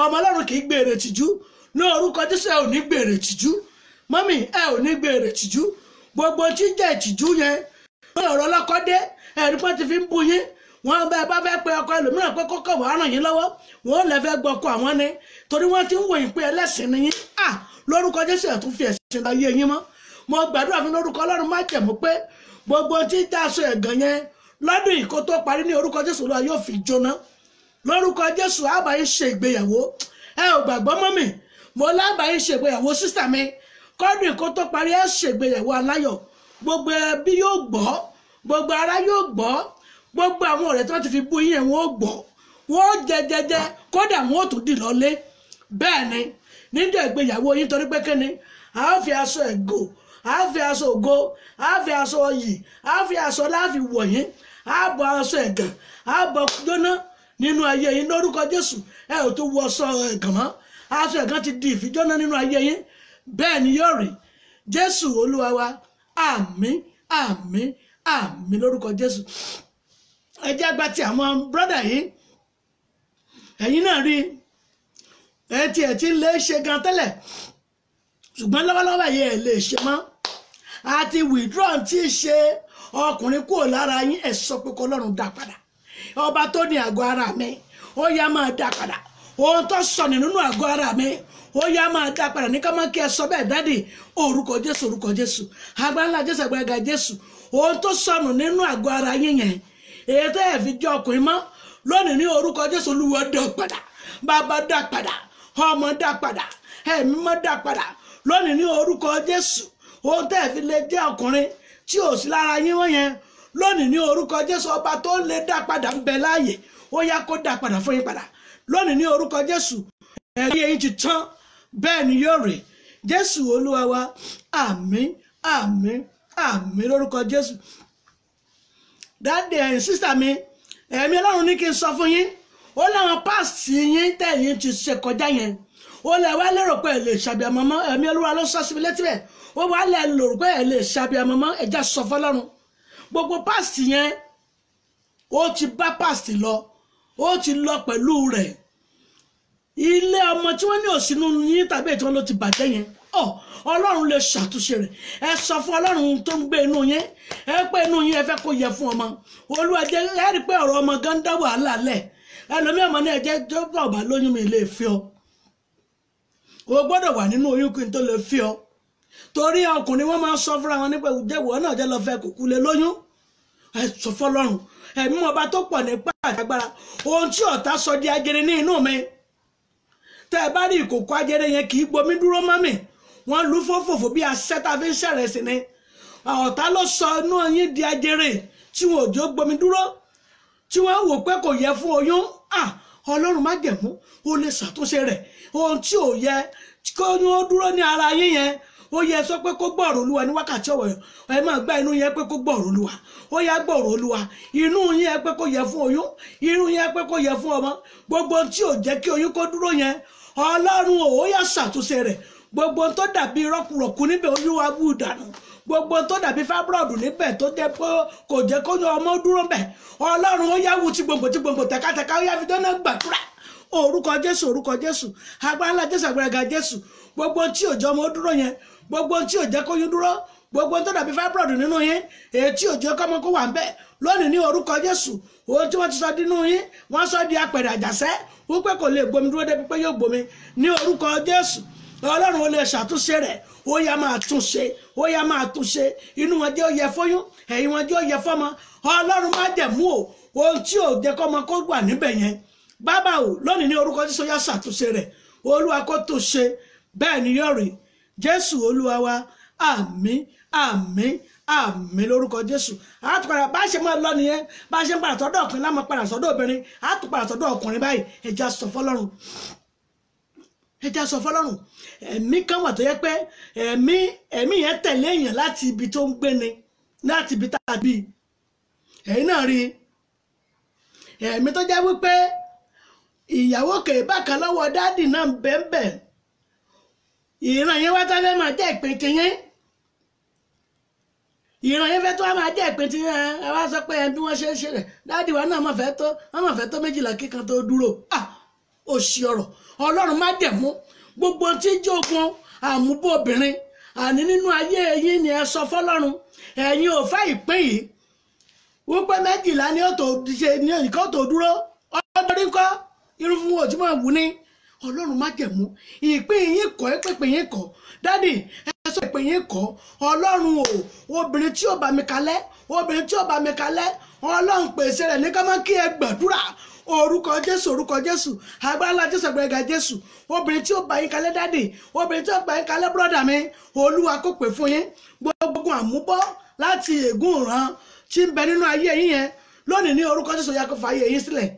ọmọ Ọlọ́run kì í gbé èrè ìtìjú ní orúkọ Jésù ẹ ò ní gbé èrè ìtìjú mọ́mì ẹ ò ní gbé èrè ìtìjú gbogbo tí ń jẹ́ ìtìjú yẹn lórí ọ̀rọ̀ ọlọ́kọ́dé ẹ̀rí pọ́n ti fi ń bu yín wọn bẹ́ẹ̀ bá fẹ́ pe ọkọ ẹlòmíràn pé kókò wàá ràn yín lọ́wọ́ wọn ò lè fẹ́ gbọ́kọ àwọn ni torí wọ́n ti ń wò yín pé ẹlẹ́sìn ni yín lórúkọ Jésù ẹ̀ tún fi ẹ̀sìn ayé yín mọ́. mo gbàdúrà fún lórúkọ Ọlọ́run má jẹ̀mú pé gbogbo tí ń dáṣọ ẹ̀gàn yẹn lọ́dún yìí kó tó parí ní orúkọ Jésù Olúwa yóò fi jóná lórúkọ Jésù àbá yín ṣe ìgbéyàwó ẹ ò gbàgbọ́ mọ́ mi mo lábà yín ṣe ìgbéyàwó sísà mi kọ́dún yìí kó tó parí ẹ ṣe ìgbéyàwó aláyọ̀ gbogbo ẹbí yóò gbọ́ gbogbo ará yóò gbọ́ gbogbo àwọn ọ̀rẹ́ tí wọ́n ti fi bú yín wọn ó gbọ́ wọn ó jẹjẹjẹ kódà wọn ó tún dì lọ́lé bẹ́ẹ̀ ni níjọ́ ìgbéyàwó yín torí pé kíni a ó fi aṣọ ẹ̀gò a ó fi aṣọ ògo a ó fi aṣọ ọyì a ó fi aṣọ láàfin wọ̀ yín a bọ aṣọ ẹ̀gàn a bọ jóná nínú ayé yín lórúkọ Jésù ẹ ò tún wọ aṣọ ẹ̀gàn mọ́ aṣọ ẹ̀gàn ti di ìfijóná nínú ayé yín bẹ́ẹ̀ ni yóò rí Jésù Olúwa wa àmín àmín àmín lórúkọ Jésù. ẹ jẹ́ gba ti àwọn brọ́dà yìí ẹ̀yin náà rí ẹ ti lè ṣe gan tẹ́lẹ̀ ṣùgbọ́n lọ́wọ́lọ́wọ́ yìí ẹ lè ṣe mọ́ àti withdraw tí ṣe ọkùnrin kúrò lára yín ẹ sọ pé k'Ọlọ́run dá padà ọba tó ní àgọ́ ara mi ó yá máa dá padà ohun tó sọnù nínú àgọ́ ara mi ó yá máa dá padà ní ká má kí ẹ sọ bẹ́ẹ̀ dádì orúkọ Jésù agbára Jésù agbára Jésù ohun tó sọnù nínú àgọ́ ara yín yẹn èyí tó ẹ̀ fi jẹ́ ọkùnrin mọ́ lónìí ní orúkọ Jésù Olúwa dá padà bàbá dá padà ọmọ dá padà ẹ̀mí mọ́ dá padà lónìí ní orúkọ Jésù ohun tó ẹ̀ fi lè jẹ́ ọkùnrin tí ò sí lára yín wọ́n yẹn lónìí ní orúkọ Jésù ọba tó lè dá padà ń bẹ láàyè ó yá kó dá padà fún yín padà lónìí ní orúkọ Jésù ẹ̀rí ẹ̀yin ti tán bẹ́ẹ̀ ni yóò rè Jésù Olúwa wa àmín àmín àmín lórúkọ Jésù. dáàdì ẹ̀yin sísà mi ẹ̀mí Ọlọ́run ní kí n sọ fún yín ó láwọn páàsì yín tẹ̀yìn ti ṣe kọjá yẹn ó lẹ̀ wá lérò pé ẹ̀ lè ṣàbíamọ́ mọ́ ẹ̀mí Olúwa ló sọ síbi létí bẹ́ẹ̀ ó wá lẹ̀ lérò pé ẹ̀ lè ṣàbíamọ́ mọ́ ẹ̀já sọ fọlọ́run gbogbo páàsì yẹn ó ti bá páàsì lọ ó ti lọ pẹ̀lú rẹ̀ ilé ọmọ tí wọ́n ní òsínú yín tàbí ètò wọn ló ti bàjẹ́ yẹn Ọlọ́run lè ṣàtúnṣe rẹ̀ ẹ sọ fún Ọlọ́run tó ń gbé inú yín ẹ pé inú yín ẹ fẹ́ kó yẹ fún ọmọ Olúwa jẹ́ ẹ rí pé ọ̀rọ̀ ọmọ gan dá wàhálà lẹ̀ ẹlòmíì ọmọ ní ẹ̀jẹ̀ tó bá ọba lóyún mi lè fi ọ o gbọ́dọ̀ wà nínú oyún kí n tó lè fi ọ torí ọkùnrin wọn máa ń sọ fúnra wọn nípa ìjẹ́wọ́ náà jẹ́ lọ fẹ́ kúkú lé lóyún ẹ sọ fọlọ́run ẹ̀mí ọba tó pọ̀ nípa àgbára ohun tí ọ̀tá sọ di ajere ní inú mi tẹ́ ẹ bá rí ìkòkò ajere yẹn kì í gbomi dúró mọ́ mi wọ́n lù fòfòfò bí asẹ́ta fi ń ṣẹ̀rẹ̀ sí ni ọ̀tá ló sọ inú yín di ajere tí wọn ò jó gbomi dúró tí wọ́n wò pé kò yẹ fún oyún ọlọ́run má jẹ̀mú ó lè ṣàtúnṣe rẹ̀ ohun tí ò yẹ kó oyún ó dúró ní ara yín yẹn ó yẹ sọ pé kó gbọ́rọ̀ olúwa ní wákàtí ọ̀wọ̀ ẹ máa gbá inú yẹn pé kó gbọ́rọ̀ olúwa ó yá gbọ́rọ̀ olúwa inú yẹn pé kó yẹ fún oyún inú yẹn pé kó yẹ fún ọmọ gbogbo tí ò jẹ́ kí oyún kó dúró yẹn ọlọ́run ó yá ṣàtúnṣe rẹ̀ gbogbo tó dàbí rọ́kùrọ̀kù níbẹ̀ olúwa wú dànù gbogbo tó dàbí fábúrọ̀dù níbẹ̀ tó jẹ́ pé kò jẹ́ kó yan ọmọ dúró bẹ̀ ọlọ́run ó yá wú tí gbòǹgbò tẹ̀kátẹ̀ká ó yá fi dáná gbàdúrà orúkọ jésù agbára ńlá jésù agbára jésù gbogbo tí ò jẹ́ ọmọ dúró yẹn gbogbo tí ò jẹ́ kó yún dúró gbogbo tó dàbí fábúrọ̀dù nínú yín èyí tí ò jẹ́ kọ́mọ kó wà ń bẹ̀ lónìí ní orúkọ jésù ohun tí wọ́n ti sọ dínú yín wọ́n sọ di apẹ̀rẹ̀ àjàṣẹ́ wípé kò lè gbomi dúró débi pé yóò gbomi ní orúkọ jésù ọlọ́run ó lè ṣàtúnṣe rẹ̀ ó yá máa túnṣe inú wọn jẹ́ ó yẹ fóyún ẹ̀yìn wọn jẹ́ ó yẹ fọ́mọ ọlọ́run má jẹ̀mú o ohun tí ò jẹ́ kọ́mọ kó wà níbẹ̀ yẹn bàbá o lónìí ní orúkọ jésù yá ṣàtúnṣe rẹ̀ olúwa kó tó ṣe bẹ́ẹ̀ ni yóò rí jésù olúwa wa àmín àmín àmín lórúkọ jésù àtúpadà bá ṣe máa lọ nìyẹn bá ṣe ń padà sọ́dọ̀ ọkùnrin láwọn padà sọ́dọ̀ obìnrin àtúpadà sọ́dọ̀ ọkùnrin báyìí ẹja sọ fọ́lọ́run ẹ̀mí kan wà tó yẹ pé ẹ̀mí yẹn tẹ̀lé èèyàn láti ibi tó ń gbé ni láti ibi tá a bí ẹ̀yin náà rí ẹ̀mí tó jẹ́ wípé ìyàwó kèébàkan lọ́wọ́ dáàdì náà bẹ́ẹ̀ ìran yẹn wá tá fẹ́ máa jẹ́ ìpín tiyín ìran yẹn fẹ́ tó wá máa jẹ́ ìpín tiyín ẹ wá sọ pé bí wọ́n ṣe ń ṣe rẹ̀ dáàdì wa náà wọ́n máa fẹ́ tó méjìlá kíkan tó dúró òṣì ọ̀rọ̀ ọlọ́run má dẹ̀mú gbogbo tí jógun àmúbò obìnrin àní nínú ayé yín ni ẹ sọ fọlọ́run ẹ̀yin ò fẹ́ ìpín yìí wípé méjìlá ni ó tó ṣe ní ìkọ́ tó dúró ọdọọdún ńkọ́ irun fún òtí máa wù ní ọlọ́run má jẹ̀mú ìpín yín kọ́ ìpín yín kọ́ dádì ẹ sọ ìpín yín kọ́ ọlọ́run o obìnrin tí ó bá mi kalẹ̀ ọlọ́run pèsè rẹ̀ ní ká má kí ẹ gbàdúrà orúkọ jésù agbára jésù agbára jésù obìnrin tí ó bá yín kalẹ̀ dádì obìnrin tí ó bá yín kalẹ̀ bírọ̀dà mi olúwa kó pè fún yín gbogbo àmúbọ́ láti ègún ìran tí ń bẹ nínú ayé yín yẹn lónìí ní orúkọ jésù ya kó fa ayé yín sílẹ̀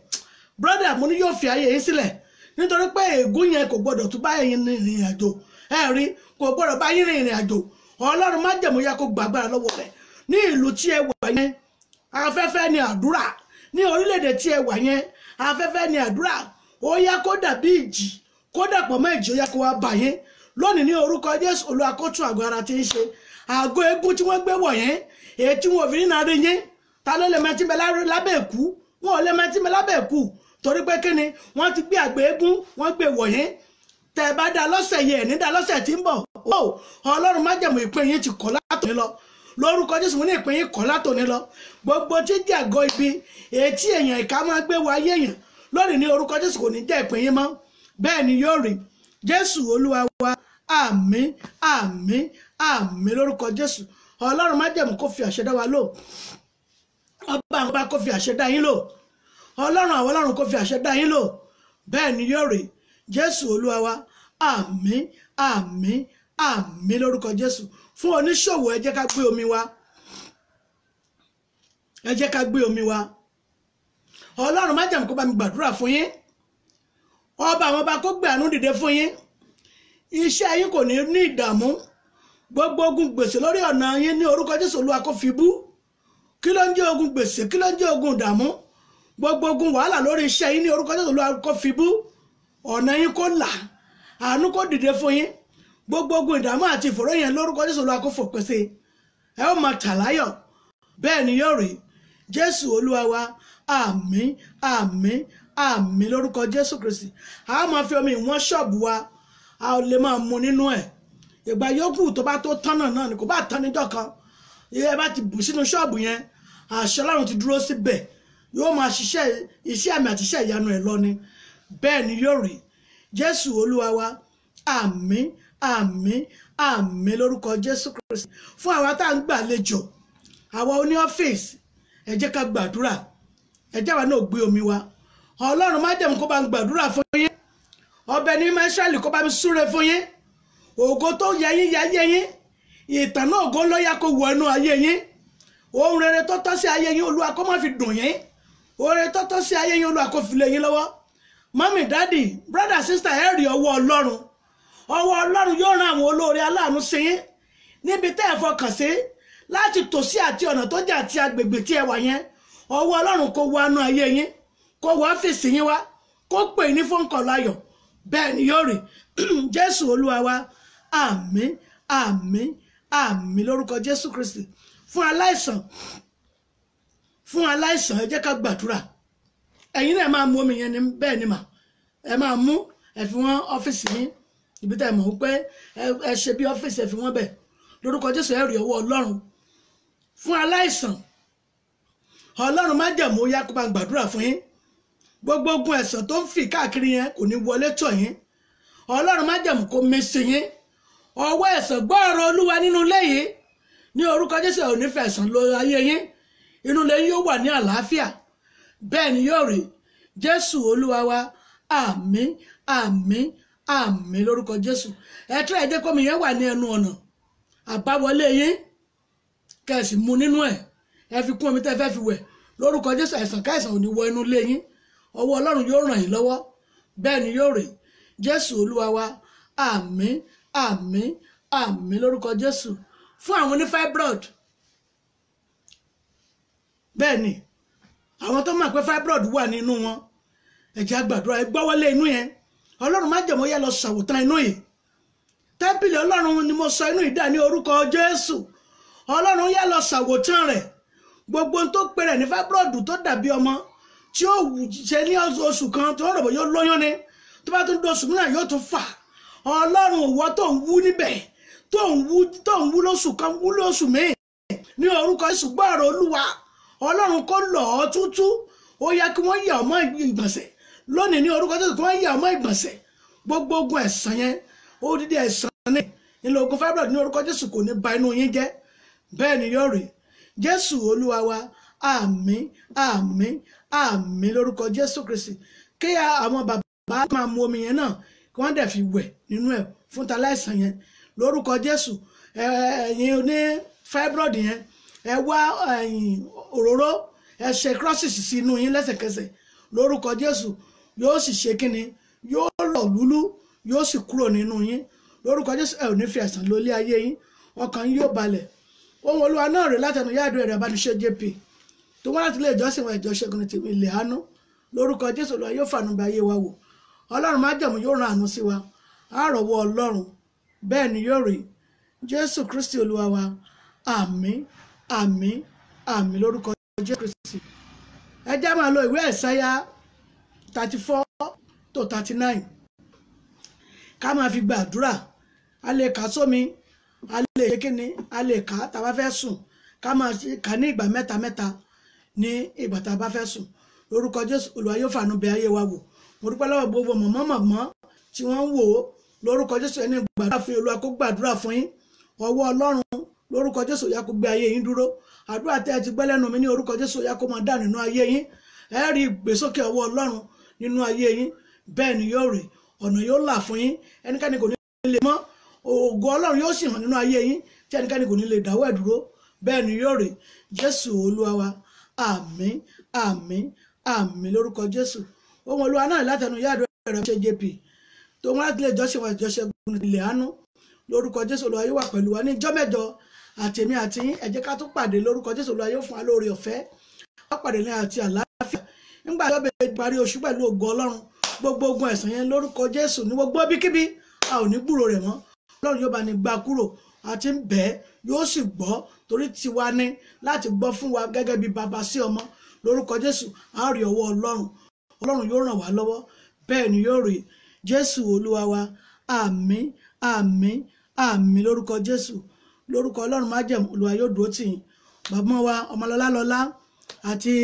bírọ̀dà mo ní yóò fi ayé yín sílẹ̀ nítorí pé ègún yẹn kò gbọdọ̀ tún bá yín rìnrìn àjò rí kò gbọdọ̀ bá yín rìnrìn àjò ọlọ́run má jẹ̀mú ya kó gbàgbára lọ́wọ́ rẹ̀ ní ìlú tí ẹ wà yẹn afẹ́fẹ́ ni àdúrà ní orílẹ̀-èdè tí ẹ wà yẹn afẹ́fẹ́ ni àdúrà ó yá kó dàbí ìjì kó dàpọ̀ mọ́ ìjì ó yá kó wá bà yín lónìí ní orúkọ jésù olúwa kó tún àgọ́ ara tí ń ṣe àgọ́ eégún tí wọ́n gbé wọ̀ yẹn èyí tí wọn ò fi ní náà rí yín ta ló lè mẹtí bẹ lábẹ́ èkú wọn ò lè mẹtí bẹ lábẹ́ èkú torí pé kíni wọ́n ti gbé àgbẹ̀ eégún wọ́n gbé wọ̀ yẹn tẹ́ ẹ bá dá lọ́sẹ̀ yẹn ní dá lọ́sẹ̀ tí ń bọ̀ ọlọ́run má jẹ̀mú ìpín yín ti kọ́ látòní lọ lórúkọ jésù mo ní ìpín yín kọ́ látòní lọ gbogbo tí jẹ́ àgọ́ ibi èyí tí èèyàn ìka máa gbé wọ ayé èèyàn lónìí ní orúkọ jésù kò ní jẹ́ ìpín yín mọ́ bẹ́ẹ̀ ni yóò rí jésù olúwa wa àmín àmín àmín lórúkọ jésù ọlọ́run má jẹ̀mú kó fi àṣẹ dá wa lò ọba àwọn ọba kó fi àṣẹ dá yín lò ọlọ́run àwọn ọlọ́run kó fi àṣẹ dá yín lò bẹ́ẹ̀ ni yóò rí jésù olúwa wa àmín àmín àmín lórúkọ jésù fún oníṣòwò ẹ jẹ́ ká gbé omi wa ọlọ́run má jẹ̀mú kó bá mi gbàdúrà fún yín ọba àwọn ọba kó gbé àánú dìde fún yín iṣẹ́ yín kò ní ìdààmú gbogbo ogun gbèsè lórí ọ̀nà yín ní orúkọ jésù olúwa kó fi bú kí ló ń jẹ́ ogun gbèsè kí ló ń jẹ́ ogun ìdààmú gbogbo ogun wàhálà lórí iṣẹ́ yín ní orúkọ jésù olúwa kó fi bú ọ̀nà yín kó là àánú kó dìde fún yín gbogbo ogun ìdààmú àti ìfòró yẹn lórúkọ jésù olúwa kó fòpin sí ẹ ó máa tà láyọ̀ bẹ́ẹ̀ ni yóò rí jésù olúwa wa àmín àmín àmín lórúkọ jésù kristi a máa fi omi ìwọ̀n ṣọ́ọ̀bù wa a lè máa mu nínú ẹ̀ ìgbà yòókù tó bá tó tán náà ni kò bá tán níjọ́ kan ẹ bá ti bù sínú ṣọ́ọ̀bù yẹn àṣẹ ọlọ́run ti dúró síbẹ̀ yóò máa ṣiṣẹ́ iṣẹ́ àmì àti iṣẹ́ ìyanu ẹ̀ lọ ni bẹ́ẹ̀ ni yóò rí jésù olúwa wa àmín àmín àmín lórúkọ Jésù Kristi. Fún àwa tá à ń gbàlejò, àwa oní ọ́fíìsì, ẹ jẹ́ ká gbàdúrà, ẹ jẹ́ àwa náà gbé omi wa. Ọlọ́run májẹ̀mú kó bá ń gbàdúrà fún yín, ọbẹ̀ ní Ísírẹ́lì kó bá mi súre fún yín. Ògo tó yẹ yín yáyé yín, ìtàn náà ògo ló yá kó wọ inú ayé yín. Ohun rere tó tọ́ sí ayé yín Olúwa kó má fi dùn yín. Ohun rere tó tọ́ sí ayé yín Olúwa kó fi lé yín lọ́wọ́. Mọ́mì, dádì, brọ́dà, sísítà, ẹ rí ọwọ́ Ọlọ́run. Ọwọ́ Ọlọ́run yóò rán àwọn olóore aláàánú sí yín níbi tẹ́ ẹ fọkàn sí, láti tòsí àti ọ̀nà tó jà àti agbègbè tí ẹ wà yẹn. Ọwọ́ Ọlọ́run kó wọ inú ayé yín, kó wọ ọ́fíìsì yín wá, kó pè ní fún kọ̀ọ̀lọ́ ayọ̀. Bẹ́ẹ̀ ni yóò rí. Jésù Olúwa wa, àmín àmín àmín lórúkọ Jésù Kristi. Fún aláìsàn ẹ jẹ́ ká gbàdúrà. Ẹ̀yin náà máa mú omi yẹn ní bẹ́ẹ̀ ni mà, ẹ máa mú, ẹ fi wọ́n ọ́fíìsì yín, ibi tẹ́ ẹ mọ̀ pé ẹ ṣe bí ọ́fíìsì, ẹ fi wọ́n bẹ̀. Lórúkọ Jésù ẹ rí ọwọ́ Ọlọ́run. Fún aláìsàn, Ọlọ́run májẹ̀mú yá kó bá ń gbàdúrà fún yín. Gbogbo ogun ẹ̀sán tó ń fì káàkiri yẹn kò ní wọlé tọ̀ yín. Ọlọ́run májẹ̀mú kó mẹ́sì yín. Ọwọ́ ẹ̀sán gbọ́ ọ̀rọ̀ Olúwa nínú ilé yìí. Ní orúkọ Jésù ò ní fẹ́ ẹ̀sán lọ ayé yín. Inú ilé yín yóò wà ní àlàáfíà. Bẹ́ẹ̀ ni yóò rí. Jésù Olúwa wa, àmín àmín àmín lórúkọ Jésù. Ẹ tún ẹ jẹ́ kómi yẹn wà ní ẹnu ọ̀nà àbáwọlé yín, kẹ̀sì mu nínú ẹ̀, ẹ fi kún omi tẹ́ fẹ́ fi wẹ̀. Lórúkọ Jésù àìsàn káìsàn ò ní wọ inú ilé yín. Ọwọ́ Ọlọ́run yóò ràn yín lọ́wọ́. Bẹ́ẹ̀ ni yóò rí. Jésù Olúwa wa, àmín àmín àmín lórúkọ Jésù. Fún àwọn oní fibroid, bẹ́ẹ̀ ni àwọn tó mọ̀ pé fibroid wà nínú wọn, ẹ jẹ́ á gbàdúrà, ẹ gbọ́wọ́lé inú yẹn. Ọlọ́run májẹ̀mú yá lọ ṣàwòtán inú yìí. Tẹ́ḿpìlì Ọlọ́run ni mo sọ inú ìdá ní orúkọ Jésù. Ọlọ́run yá lọ ṣàwòtán rẹ̀. Gbogbo ohun tó pè rẹ̀ ní fibroid tó dàbí ọmọ tí ó ṣe ní oṣù kan tí wọ́n rò bó yóò lóyún ni, tó bá tún dóṣù mìíràn yóò tún fà. Ọlọ́run ìwọ tó ń wú níbẹ̀, tó ń wú lóṣù kan, wú lóṣù míì, ní orúkọ Jésù gbọ́ ọ̀rọ̀ Olúwa. Ọlọ́run kó lọ̀ ọ́ tútú. Ó yá kí wọ́n yà ọmọ ìgbọ̀nsẹ̀ lónìí ní orúkọ Jésù, kí wọ́n yà ọmọ ìgbọ̀nsẹ̀. Gbogbo ogun ẹ̀sán yẹn, odidi ẹ̀sán ní ilé ogun fibroid ní orúkọ Jésù kò ní ba inú yín jẹ́. Bẹ́ẹ̀ ni yóò rí. Jésù Olúwa wa, àmín àmín àmín lórúkọ Jésù Kristi. Kí àwọn bàbá máa mu omi yẹn náà kí wọ́n dẹ̀ fi wẹ̀ nínú ẹ̀ fún taláìsàn yẹn. Lórúkọ Jésù, ẹ̀yin ní fibroid yẹn, ẹ wá òróró, ẹ ṣe crosses sí inú yín lẹ́sẹ̀kẹsẹ̀. Lórúkọ Jésù yóò sì ṣe kíni, yóò lọ̀ lúlú, yóò sì kúrò nínú yín. Lórúkọ Jésù ẹ ò ní fi àìsàn lólé ayé yín, ọkàn yín yóò balẹ̀. Ohun Olúwa náà rèé látẹnu ìyá Adura Eriabanise JP tó wá láti ilé ìjọsìn wa ìjọ Ṣẹ́gun ti ilẹ̀ àánú. Lórúkọ Jésù Olúwa yóò fàánú bá ayé wa wò. Ọlọ́run májẹ̀mú yóò rán àánú sí wa, á rọ̀wọ́ Ọlọ́run. Bẹ́ẹ̀ ni yóò rí. Jésù Kristi Olúwa wa, àmín àmín àmín lórúkọ Jésù Kristi. Ẹ jẹ́ máa lo ìwé Àìsáyà 34-39 ká máa fi gbàdúrà. A lè kà sómi, a lè ṣe kíni, a lè kà tá a bá fẹ́ sùn, ká máa kà ní ìgbà mẹ́ta mẹ́ta ní ìgbà tá a bá fẹ́ sùn. Lórúkọ Jésù Olúwa yóò fàánú bẹ ayé wa wò. Mo dúpẹ́ lọ́wọ́ gbogbo mọ̀mọ́ tí wọ́n ń wò ó. Lórúkọ Jésù ẹni gbàdúrà fún Olúwa kó gbàdúrà fún yín. Ọwọ́ Ọlọ́run lórúkọ Jésù yá kó gbé ayé yín dúró. Àdúrà tẹ́ ẹ ti gbẹ́ lẹ́nu mi ní orúkọ Jésù yá kó máa dà nínú ayé yín. Ẹ rí ìgbésókè ọwọ́ Ọlọ́run nínú ayé yín. Bẹ́ẹ̀ ni yóò rí. Ọ̀nà yóò là fún yín. Ẹnikẹ́ni kò ní lè mọ́. Ògo Ọlọ́run yóò sì hàn nínú ayé yín tí ẹnikẹ́ni kò ní lè dáwọ́ ẹ̀ dúró. Bẹ́ẹ̀ ni yóò rí. Jésù Olúwa wa, àmín àmín àmín lórúkọ Jésù. Ohun Olúwa náà látẹnu ìyá Adura Eriabanise JP tó wọ́n láti ilé ìjọsìn wa ìjọ Ṣẹ́gun ilẹ̀ àánú. Lórúkọ Jésù Olúwa yóò wà pẹ̀lú wa ní ìjọ́ mẹ́jọ. Àtèmi àti yín, ẹ jẹ́ ká tún pàdé. Lórúkọ Jésù Olúwa yóò fún wa lóore ọ̀fẹ́. Wá pàdé ní àti àlàáfíà. Nígbà tí ó bẹ parí oṣù pẹ̀lú ògo Ọlọ́run, gbogbo ogun ẹ̀sán yẹn lórúkọ Jésù ní gbogbo bíkíbi a ò ní gbúrò rẹ̀ mọ́. Ọlọ́run yóò bá ní gbà kúrò, àti ń bẹ́ẹ̀ yóò sì gbọ́, torí tiwa ní láti gbọ́ fún wa gẹ́gẹ́ bí bàbá sí ọmọ. Lórúkọ Jésù a rí ọwọ́ Ọlọ́run. Ọlọ́run yóò ràn wá lọ́wọ́. Bẹ́ẹ̀ ni yóò rí. Jésù Olúwa wa, àmín àmín àmín lórúkọ Jésù. Lórúkọ Ọlọ́run májẹ̀mú Olúwa yóò dúró tì yín. Bàbá wa Ọmọlọ́lá àti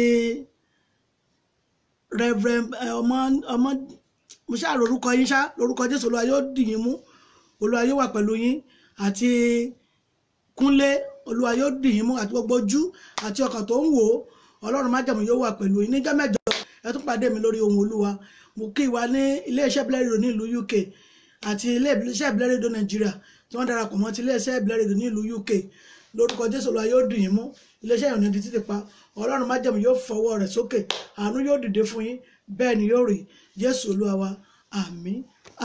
Reverend ọmọ mo ṣáà lórúkọ yín ṣá. Lórúkọ Jésù Olúwa yóò dì yín mú. Olúwa yóò wà pẹ̀lú yín àti Kúnlé Olúwa yóò dì yín mú àti gbogbo ojú àti ọkàn tó ń wò ó Ọlọ́run májẹ̀mú yóò wà pẹ̀lú yín níjọ́ mẹ́jọ ẹ tún pàdé mi lórí Ohun Olúwa mo kí wa ní iléeṣẹ́ Ìbílẹ̀ rédíò ní ìlú UK àti iléeṣẹ́ Ìbílẹ̀ rédíò Nàìjíríà tí wọ́n darapọ̀ mọ́ ti iléeṣẹ́ Ìbílẹ̀ rédíò ní ìlú UK lórúkọ Jésù Olúwa yóò dì yín mú iléeṣẹ́ ìròyìn di títì pa Ọlọ́run májẹ̀mú yóò fọwọ́ rẹ̀ sókè àánú yóò dìde fún yín bẹ́ẹ̀ ni yóò rí Jésù Olúwa wa àmín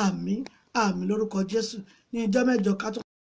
àmín àmín lórúkọ Jésù ní ìjọ́ mẹ́jọ ká tún